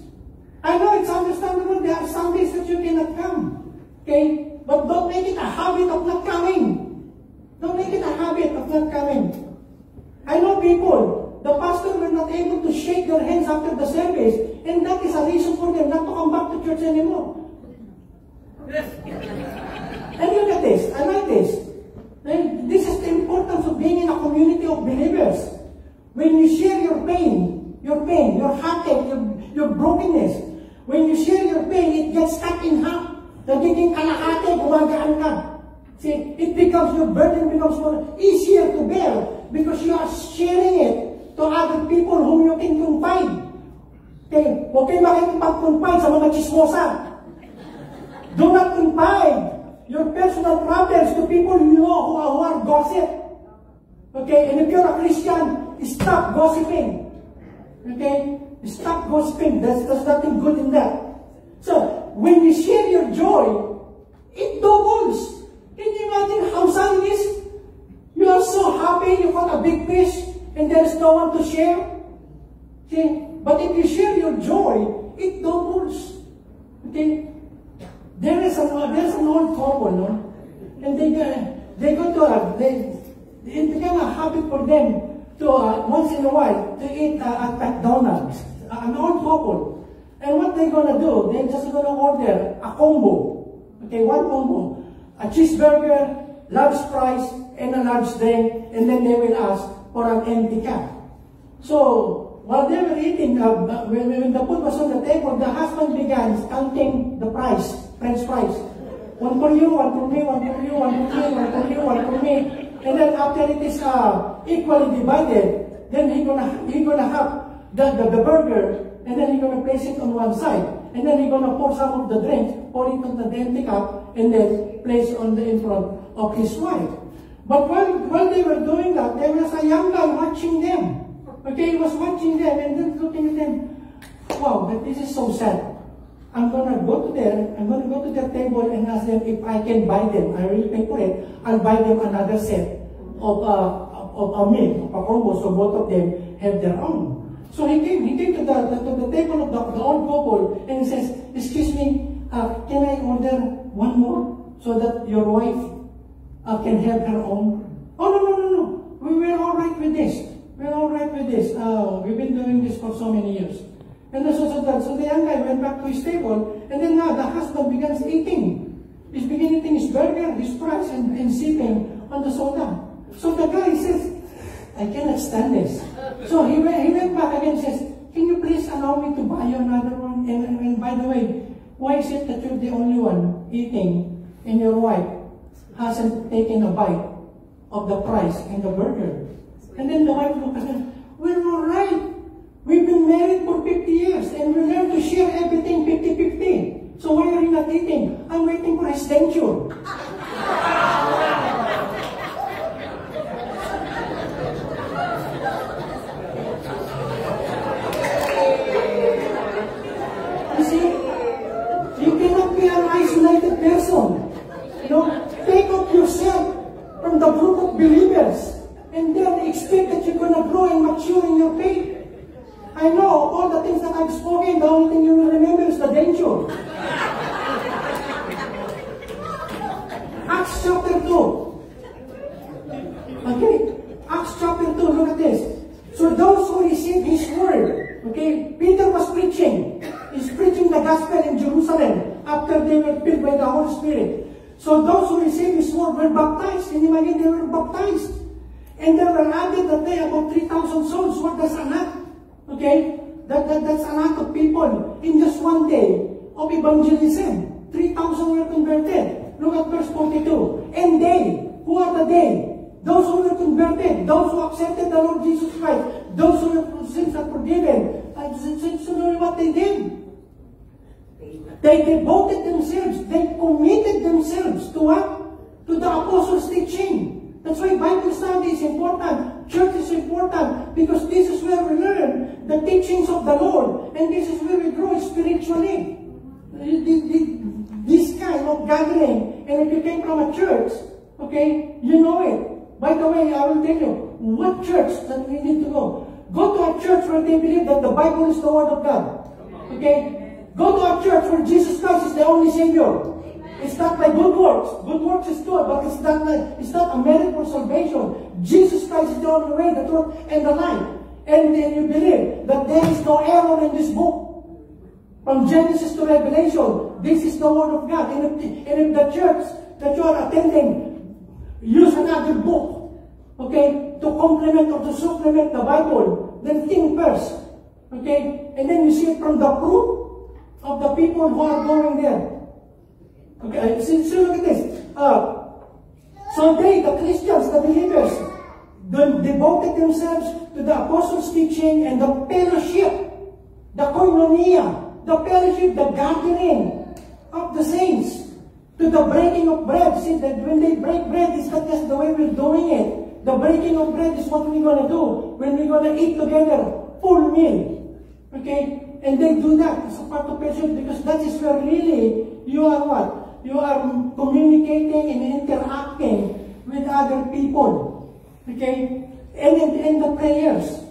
I know it's understandable. There are some days that you cannot come. Okay? But don't make it a habit of not coming. Don't make it a habit of not coming. I know people, the pastor were not able to shake their hands after the service, and that is a reason for them not to come back to church anymore. And look at this. I like this. And this is the importance of being in a community of believers. When you share your pain, your heartache, your brokenness, when you share your pain, it gets cut in half. Nagiging kalahati, gumagaan ka. See, it becomes, your burden becomes more easier to bear because you are sharing it to other people whom you can confide. Okay, huwag kayo makikipag-confide sa mga chismosa. Do not confide your personal problems to people you know who are gossip. Okay, and if you're a Christian, stop gossiping. Okay, stop gossiping. There's nothing good in that. So, when you share your joy, it doubles. Can you imagine how sad it is? You are so happy, you caught a big fish, and there is no one to share. Okay? But if you share your joy, it doubles. Okay? There is an old couple, no? And they it became a habit for them to once in a while to eat at McDonald's. An old couple. And what they're gonna do? They're just gonna order a combo. Okay, one combo. A cheeseburger, large fries, and a large drink, and then they will ask for an empty cup. So, while they were eating, when the food was on the table, the husband began began counting the price, French fries. One for you, one for me, one for you, one for me, one for you, one for me. And then after it is equally divided, then he's gonna have the burger, and then he's gonna place it on one side. And then he's gonna pour some of the drink, pour it on the empty cup, and then place on in front of his wife. But while they were doing that, there was a young guy watching them. Okay, he was watching them and then looking at them. Wow, but this is so sad. I'm gonna go to their table and ask them if I can buy them. I really pay for it. I'll buy them another set of a meal, of a combo, so both of them have their own. So he came to the table of the old couple and he says, "Excuse me, can I order one more so that your wife can have her own?" "Oh, no. We're all right with this. We're all right with this. We've been doing this for so many years." And so the young guy went back to his table, and then now the husband begins eating. He's beginning eating his burger, his fries, and sipping on the soda. So the guy says, "I cannot stand this." So he went back again and says, "Can you please allow me to buy you another one? And by the way, why is it that you're the only one eating and your wife hasn't taken a bite of the fries and the burger?" And then the wife looked at him, "We're all right. We've been married for 50 years and we learned to share everything 50-50. So why are you not eating? I'm waiting for his denture." You see, you cannot be an isolated person. You know, take up yourself from the group of believers and then expect that you're going to grow and mature in your faith. I know all the things that I've spoken, the only thing you will remember is the danger. Acts chapter 2. Okay, Acts chapter 2, look at this. So those who received his word, okay, Peter was preaching. He's preaching the gospel in Jerusalem after they were filled by the Holy Spirit. So those who received his word were baptized. And imagine they were baptized. And there were added that day about 3,000 souls. What does that mean? Okay, that's a lot of people in just one day of evangelism. 3,000 were converted. Look at verse 42. And they, who are the they? Those who were converted, those who accepted the Lord Jesus Christ, those whose sins are forgiven. So know what they did? They devoted themselves, they committed themselves to what? To the apostles' teaching. That's why Bible study is important. Church is important because this is where we learn the teachings of the Lord, and this is where we grow spiritually. This kind of gathering, and if you came from a church, okay, you know it. By the way, I will tell you what church that we need to go. Go to a church where they believe that the Bible is the Word of God. Okay? Go to a church where Jesus Christ is the only Savior. It's not like good works. Good works is good, but it's not a merit for salvation. Jesus Christ is the only way, the truth, and the life. And then you believe that there is no error in this book. From Genesis to Revelation, this is the Word of God. And if the church that you are attending use another book, okay, to complement or to supplement the Bible, then think first. Okay? And then you see it from the fruit of the people who are going there. Okay, so look at this. So they, the Christians, the believers, devoted themselves to the apostles' teaching and the fellowship, the koinonia, the fellowship, the gathering of the saints, to the breaking of bread. See, that when they break bread, it's not just the way we're doing it. The breaking of bread is what we're going to do when we're going to eat together, full meal. Okay? And they do that as a part of fellowship because that is where really you are what? You are communicating and interacting with other people. Okay? And the prayers.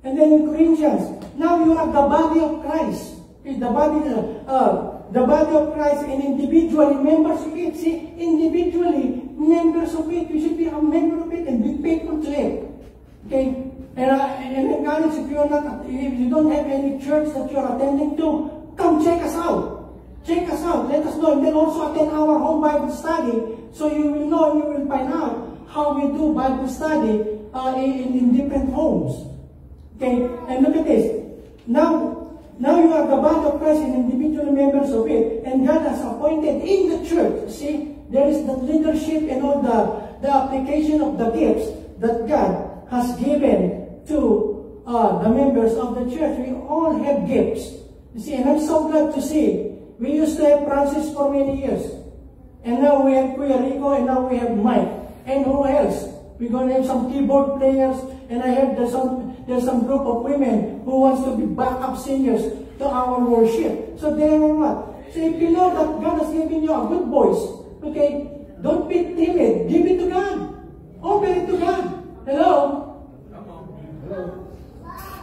And then in Corinthians, now you are the body of Christ. Okay? The body of Christ and individually members of it. See, individually members of it. You should be a member of it and be faithful to it. Okay? And encourage if you don't have any church that you are attending to, come check us out. Check us out. Let us know. And then also attend our home Bible study so you will know and you will find out how we do Bible study in different homes. Okay? And look at this. Now Now you are the body of Christ and individual members of it, and God has appointed in the church. See, there is the leadership and all the application of the gifts that God has given to the members of the church. We all have gifts. You see, and I'm so glad to see. We used to have Francis for many years. And now we have Kuya Rico, and now we have Mike. And who else? We're going to have some keyboard players, and I heard there's some group of women who wants to be backup singers to our worship. So there are what? So if you know that God has given you a good voice, okay, don't be timid. Give it to God. Open it to God. Hello? Hello?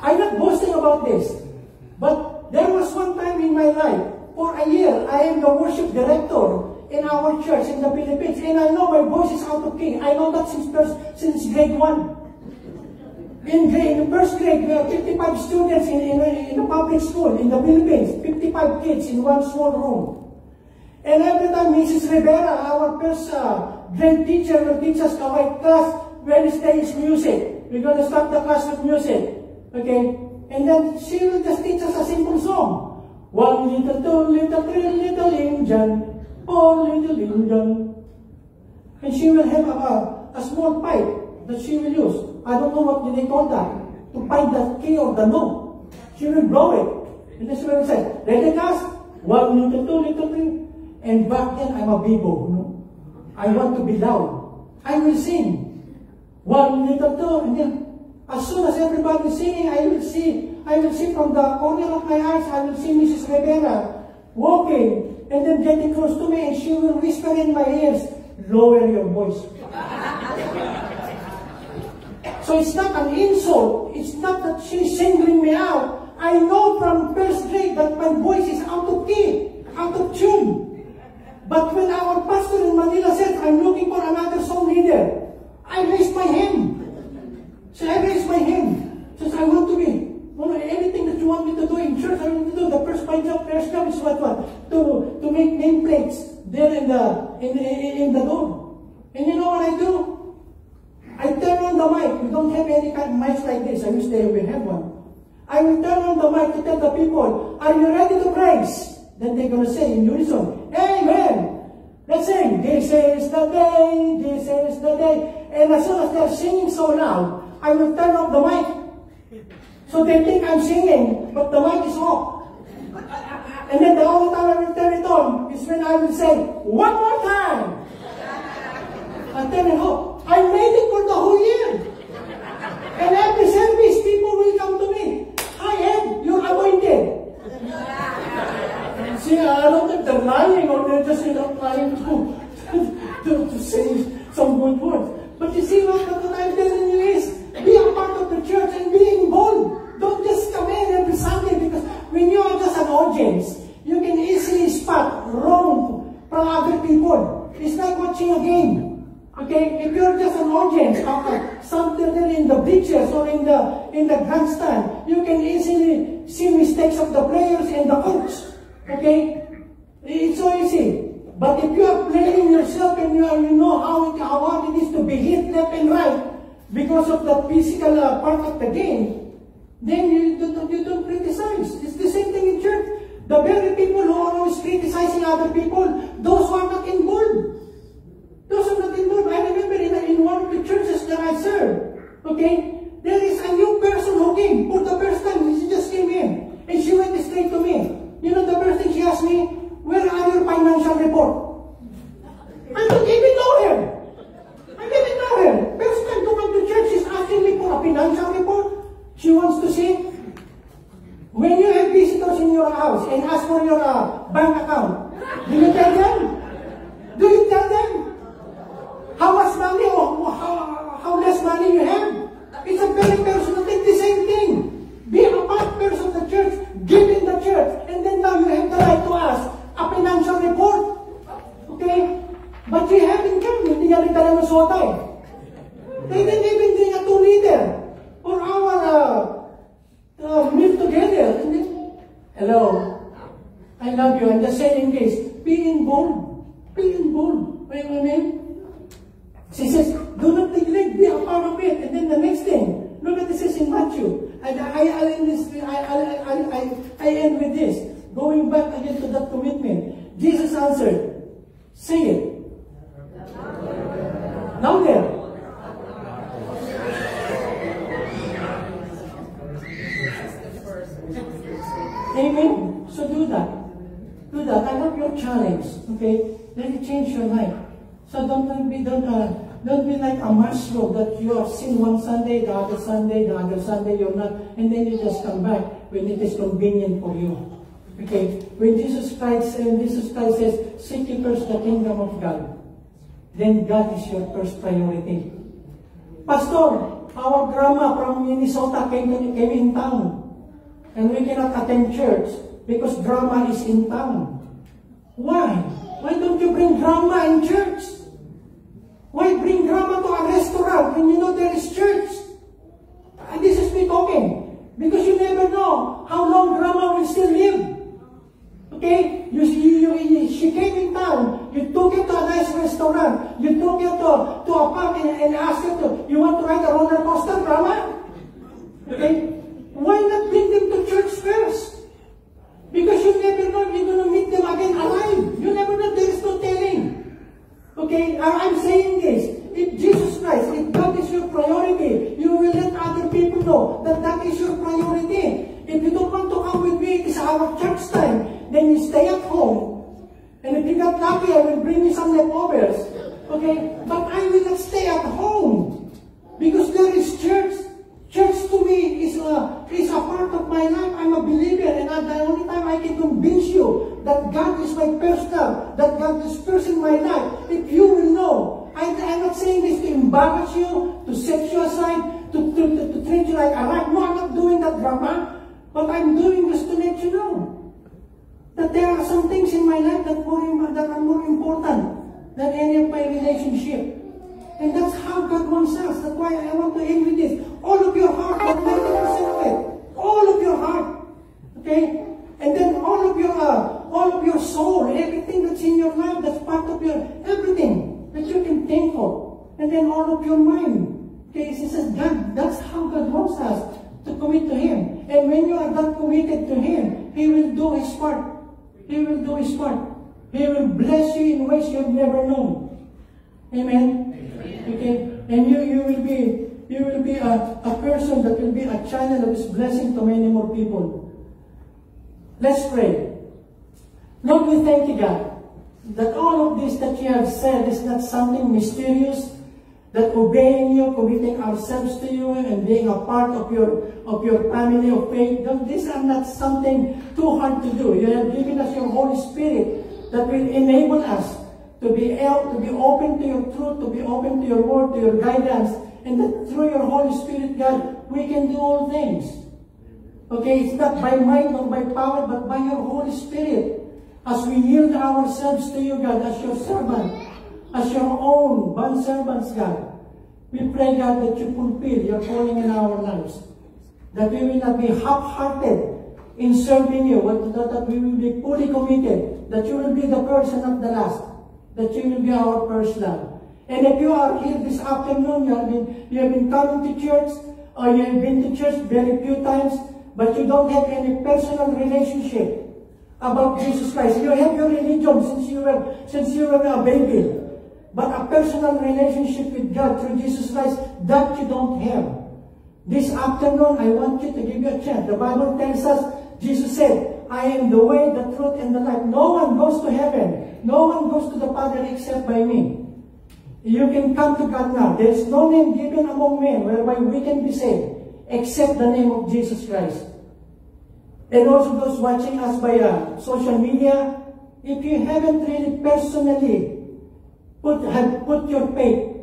I'm not boasting about this, but there was one time in my life, for a year, I am the worship director in our church in the Philippines, and I know my voice is out of key. I know that since grade 1. In the first grade, we have 55 students in a public school in the Philippines, 55 kids in one small room. And every time Mrs. Rivera, our first grade teacher, will teach us our class, Wednesday is music. We're going to start the class with music. Okay? And then she will just teach us a simple song. 1 little, 2 little, 3 little Indian, 4 little Indian. And she will have a small pipe that she will use. I don't know what they call that. To find the key or the note. She will blow it. And that's what it says. Ready, class? 1 little, 2 little, 3. And back then, I'm a bibo, you know. I want to be loud. I will sing. 1 little, 2, and then as soon as everybody is singing, I will see from the corner of my eyes, I will see Mrs. Rivera walking and then getting close to me, and she will whisper in my ears, lower your voice. So it's not an insult. It's not that she's singling me out. I know from first grade that my voice is out of key, out of tune. But when our pastor in Manila said, I'm looking for another song leader, I raised my hand. So I raised my hand. Says, I want to be. Well, anything that you want me to do in church, I want to do. The first job is what? To make nameplates there in the door. And you know what I do? I turn on the mic. We don't have any kind of mics like this. I wish they would have one. I will turn on the mic to tell the people, are you ready to praise? Then they're going to say in unison, Amen. Let's sing. This is the day. This is the day. And as soon as they're singing so loud, I will turn off the mic. So they think I'm singing, but the mic is off. And then the only time I will turn it on is when I will say, one more time. I turn it off. I made it for the whole year. And every service, people will come to me. Hi, Ed, you're anointed. See, I don't think they're lying or they're just trying to say some good words. But you see, what I'm telling you is, be a part of the church and be involved. Don't just come in every Sunday, because when you are just an audience, you can easily spot wrong from other people. It's like watching a game. Okay? If you're just an audience, something there in the bleachers or in the grandstand, you can easily see mistakes of the players and the coach. Okay? It's so easy. But if you are playing yourself and you know how hard it is to be hit left and right because of the physical part of the game, then you don't criticize. It's the same thing in church. The very people who are always criticizing other people, those who are not involved. Those who are not involved. I remember in one of the churches that I serve, okay, there is a new person who came for the first time. She just came in and she went straight to me. You know the first thing she asked me, where are your financial report? I don't even know her. I didn't know her. First time to come to church, she's asking me for a financial report. She wants to see. When you have visitors in your house and ask for your bank account, do you tell them? Do you tell them how much money or how less money you have? It's a very personal thing. The same thing. Be a part person of the church. Give in the church. And then now you have the right to ask a financial report. Okay? But you haven't come. Hindi nga rin talaga sota eh. They didn't even bring a 2-liter for our meal together. And then, hello. I love you. I'm just saying this. Be involved. Be involved. What I mean? She says, do not neglect. Be a part of it. And then the next thing, look at this in Matthew. I end with this. Going back again to that commitment. Jesus answered, say it. Louder. Amen. So do that. Do that. I love your challenge. Okay? Let it change your life. So don't be like a mushroom that you have seen one Sunday, the other Sunday you're not, and then you just come back when it is convenient for you. Okay? When Jesus Christ says, seek ye first the kingdom of God, then God is your first priority. Pastor, our grandma from Minnesota came in town. And we cannot attend church because grandma is in town. Why? Why don't you bring grandma in church? Why bring grandma to a restaurant when you know there is church? And this is me talking. Because you never know how long grandma will still live. Okay? She came in town. You took her to a nice restaurant. You took her to a park and asked her you want to ride a roller coaster, grandma? Okay? Why not bring them to church first? Because you never know if you're going to meet them again alive. You never know. There is no telling. Okay? I'm saying this. If Jesus Christ, if God is your priority, you will let other people know that that is your priority. If you don't want to come with me, it is our church time, then you stay at home. And if you got lucky, I will bring you some leftovers. Okay? But I will not stay at home. Because there is church. Church to me is a part of my life. I'm a believer, and the only time I can convince you that God is my personal, that God is first in my life, if you will know. I'm not saying this to embarrass you, to set you aside, to treat you like a rat. No, I'm not doing that, Grandma. But I'm doing this to let you know that there are some things in my life that are more important than any of my relationship. And that's how God wants us. That's why I want to end with this. All of your heart, not 90% of it. All of your heart. Okay? And then all of your soul, everything that's in your life, that's part of your everything that you can think of. And then all of your mind. Okay? He says, God, that's how God wants us to commit to Him. And when you are that committed to Him, He will do His part. He will do His part. He will bless you in ways you've never known. Amen? Okay? And you will be a person that will be a channel of His blessing to many more people. Let's pray. Lord, we thank you, God, that all of this that you have said is not something mysterious, that obeying you, committing ourselves to you, and being a part of your family of faith, these are not something too hard to do. You have given us your Holy Spirit that will enable us to be open to your truth, to be open to your word, to your guidance, and that through your Holy Spirit, God, we can do all things. Okay, it's not by might nor by power, but by your Holy Spirit. As we yield ourselves to you, God, as your servant, as your own bondservants, God, we pray, God, that you fulfill your calling in our lives. That we will not be half-hearted in serving you, but that we will be fully committed, that you will be the first and not the last, that you will be our first love. And if you are here this afternoon, you have been coming to church, or you have been to church very few times, but you don't have any personal relationship about Jesus Christ. You have your religion since you were a baby, but a personal relationship with God through Jesus Christ, that you don't have. This afternoon, I want you to give you a chance. The Bible tells us, Jesus said, I am the way, the truth, and the life. No one goes to heaven. No one goes to the Father except by me. You can come to God now. There is no name given among men whereby we can be saved except the name of Jesus Christ. And also those watching us by social media, if you haven't really personally put your faith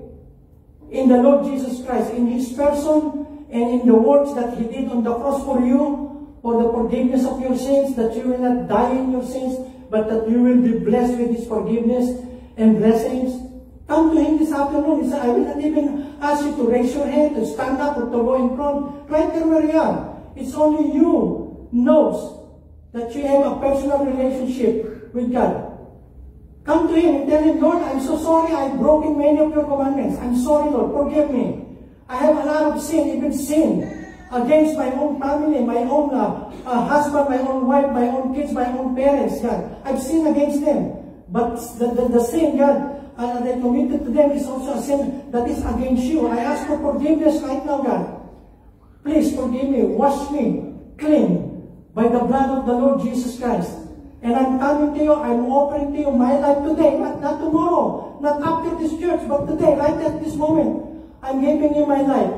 in the Lord Jesus Christ, in His person, and in the works that He did on the cross for you, for the forgiveness of your sins, that you will not die in your sins, but that you will be blessed with His forgiveness and blessings, come to Him this afternoon. I will not even ask you to raise your hand, to stand up, or to go in front. Right there where you are. It's only you knows that you have a personal relationship with God. Come to Him and tell Him, Lord, I'm so sorry I've broken many of your commandments. I'm sorry, Lord, forgive me. I have a lot of sin, even sin against my own family, my own husband, my own wife, my own kids, my own parents, God. I've sinned against them. But the sin, God, that I committed to them is also a sin that is against you. I ask for forgiveness right now, God. Please forgive me, wash me clean by the blood of the Lord Jesus Christ. And I'm coming to you, I'm offering to you my life today, not tomorrow, not after this church, but today, right at this moment. I'm giving you my life,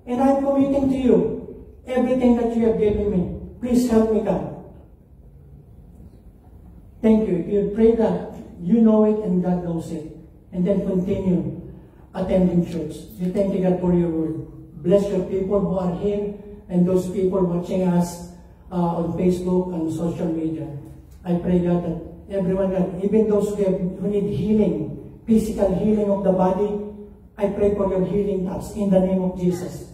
and I'm committing to you everything that you have given me. Please help me, God. Thank you. If you pray that, you know it and God knows it. And then continue attending church. We thank you, God, for your word. Bless your people who are here and those people watching us on Facebook and social media. I pray, God, that everyone, God, even those who need healing, physical healing of the body, I pray for your healing touch in the name of Jesus.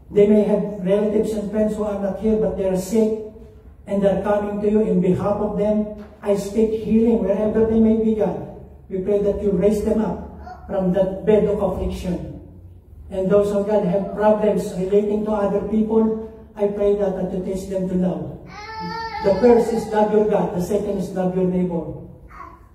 They may have relatives and friends who are not here, but they are sick, and they're coming to you in behalf of them. I speak healing wherever they may be, God. We pray that you raise them up from that bed of affliction. And those who, God, have problems relating to other people, I pray that you teach them to love. The first is love your God. The second is love your neighbor.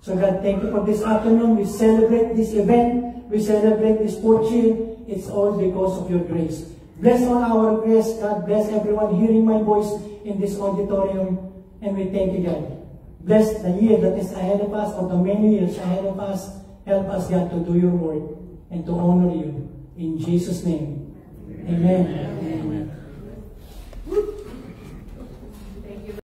So God, thank you for this afternoon. We celebrate this event. We celebrate this fortune. It's all because of your grace. Bless all our guests, God. Bless everyone hearing my voice in this auditorium. And we thank you, God. Bless the year that is ahead of us, or the many years ahead of us. Help us, God, to do your work and to honor you. In Jesus' name. Amen. Amen.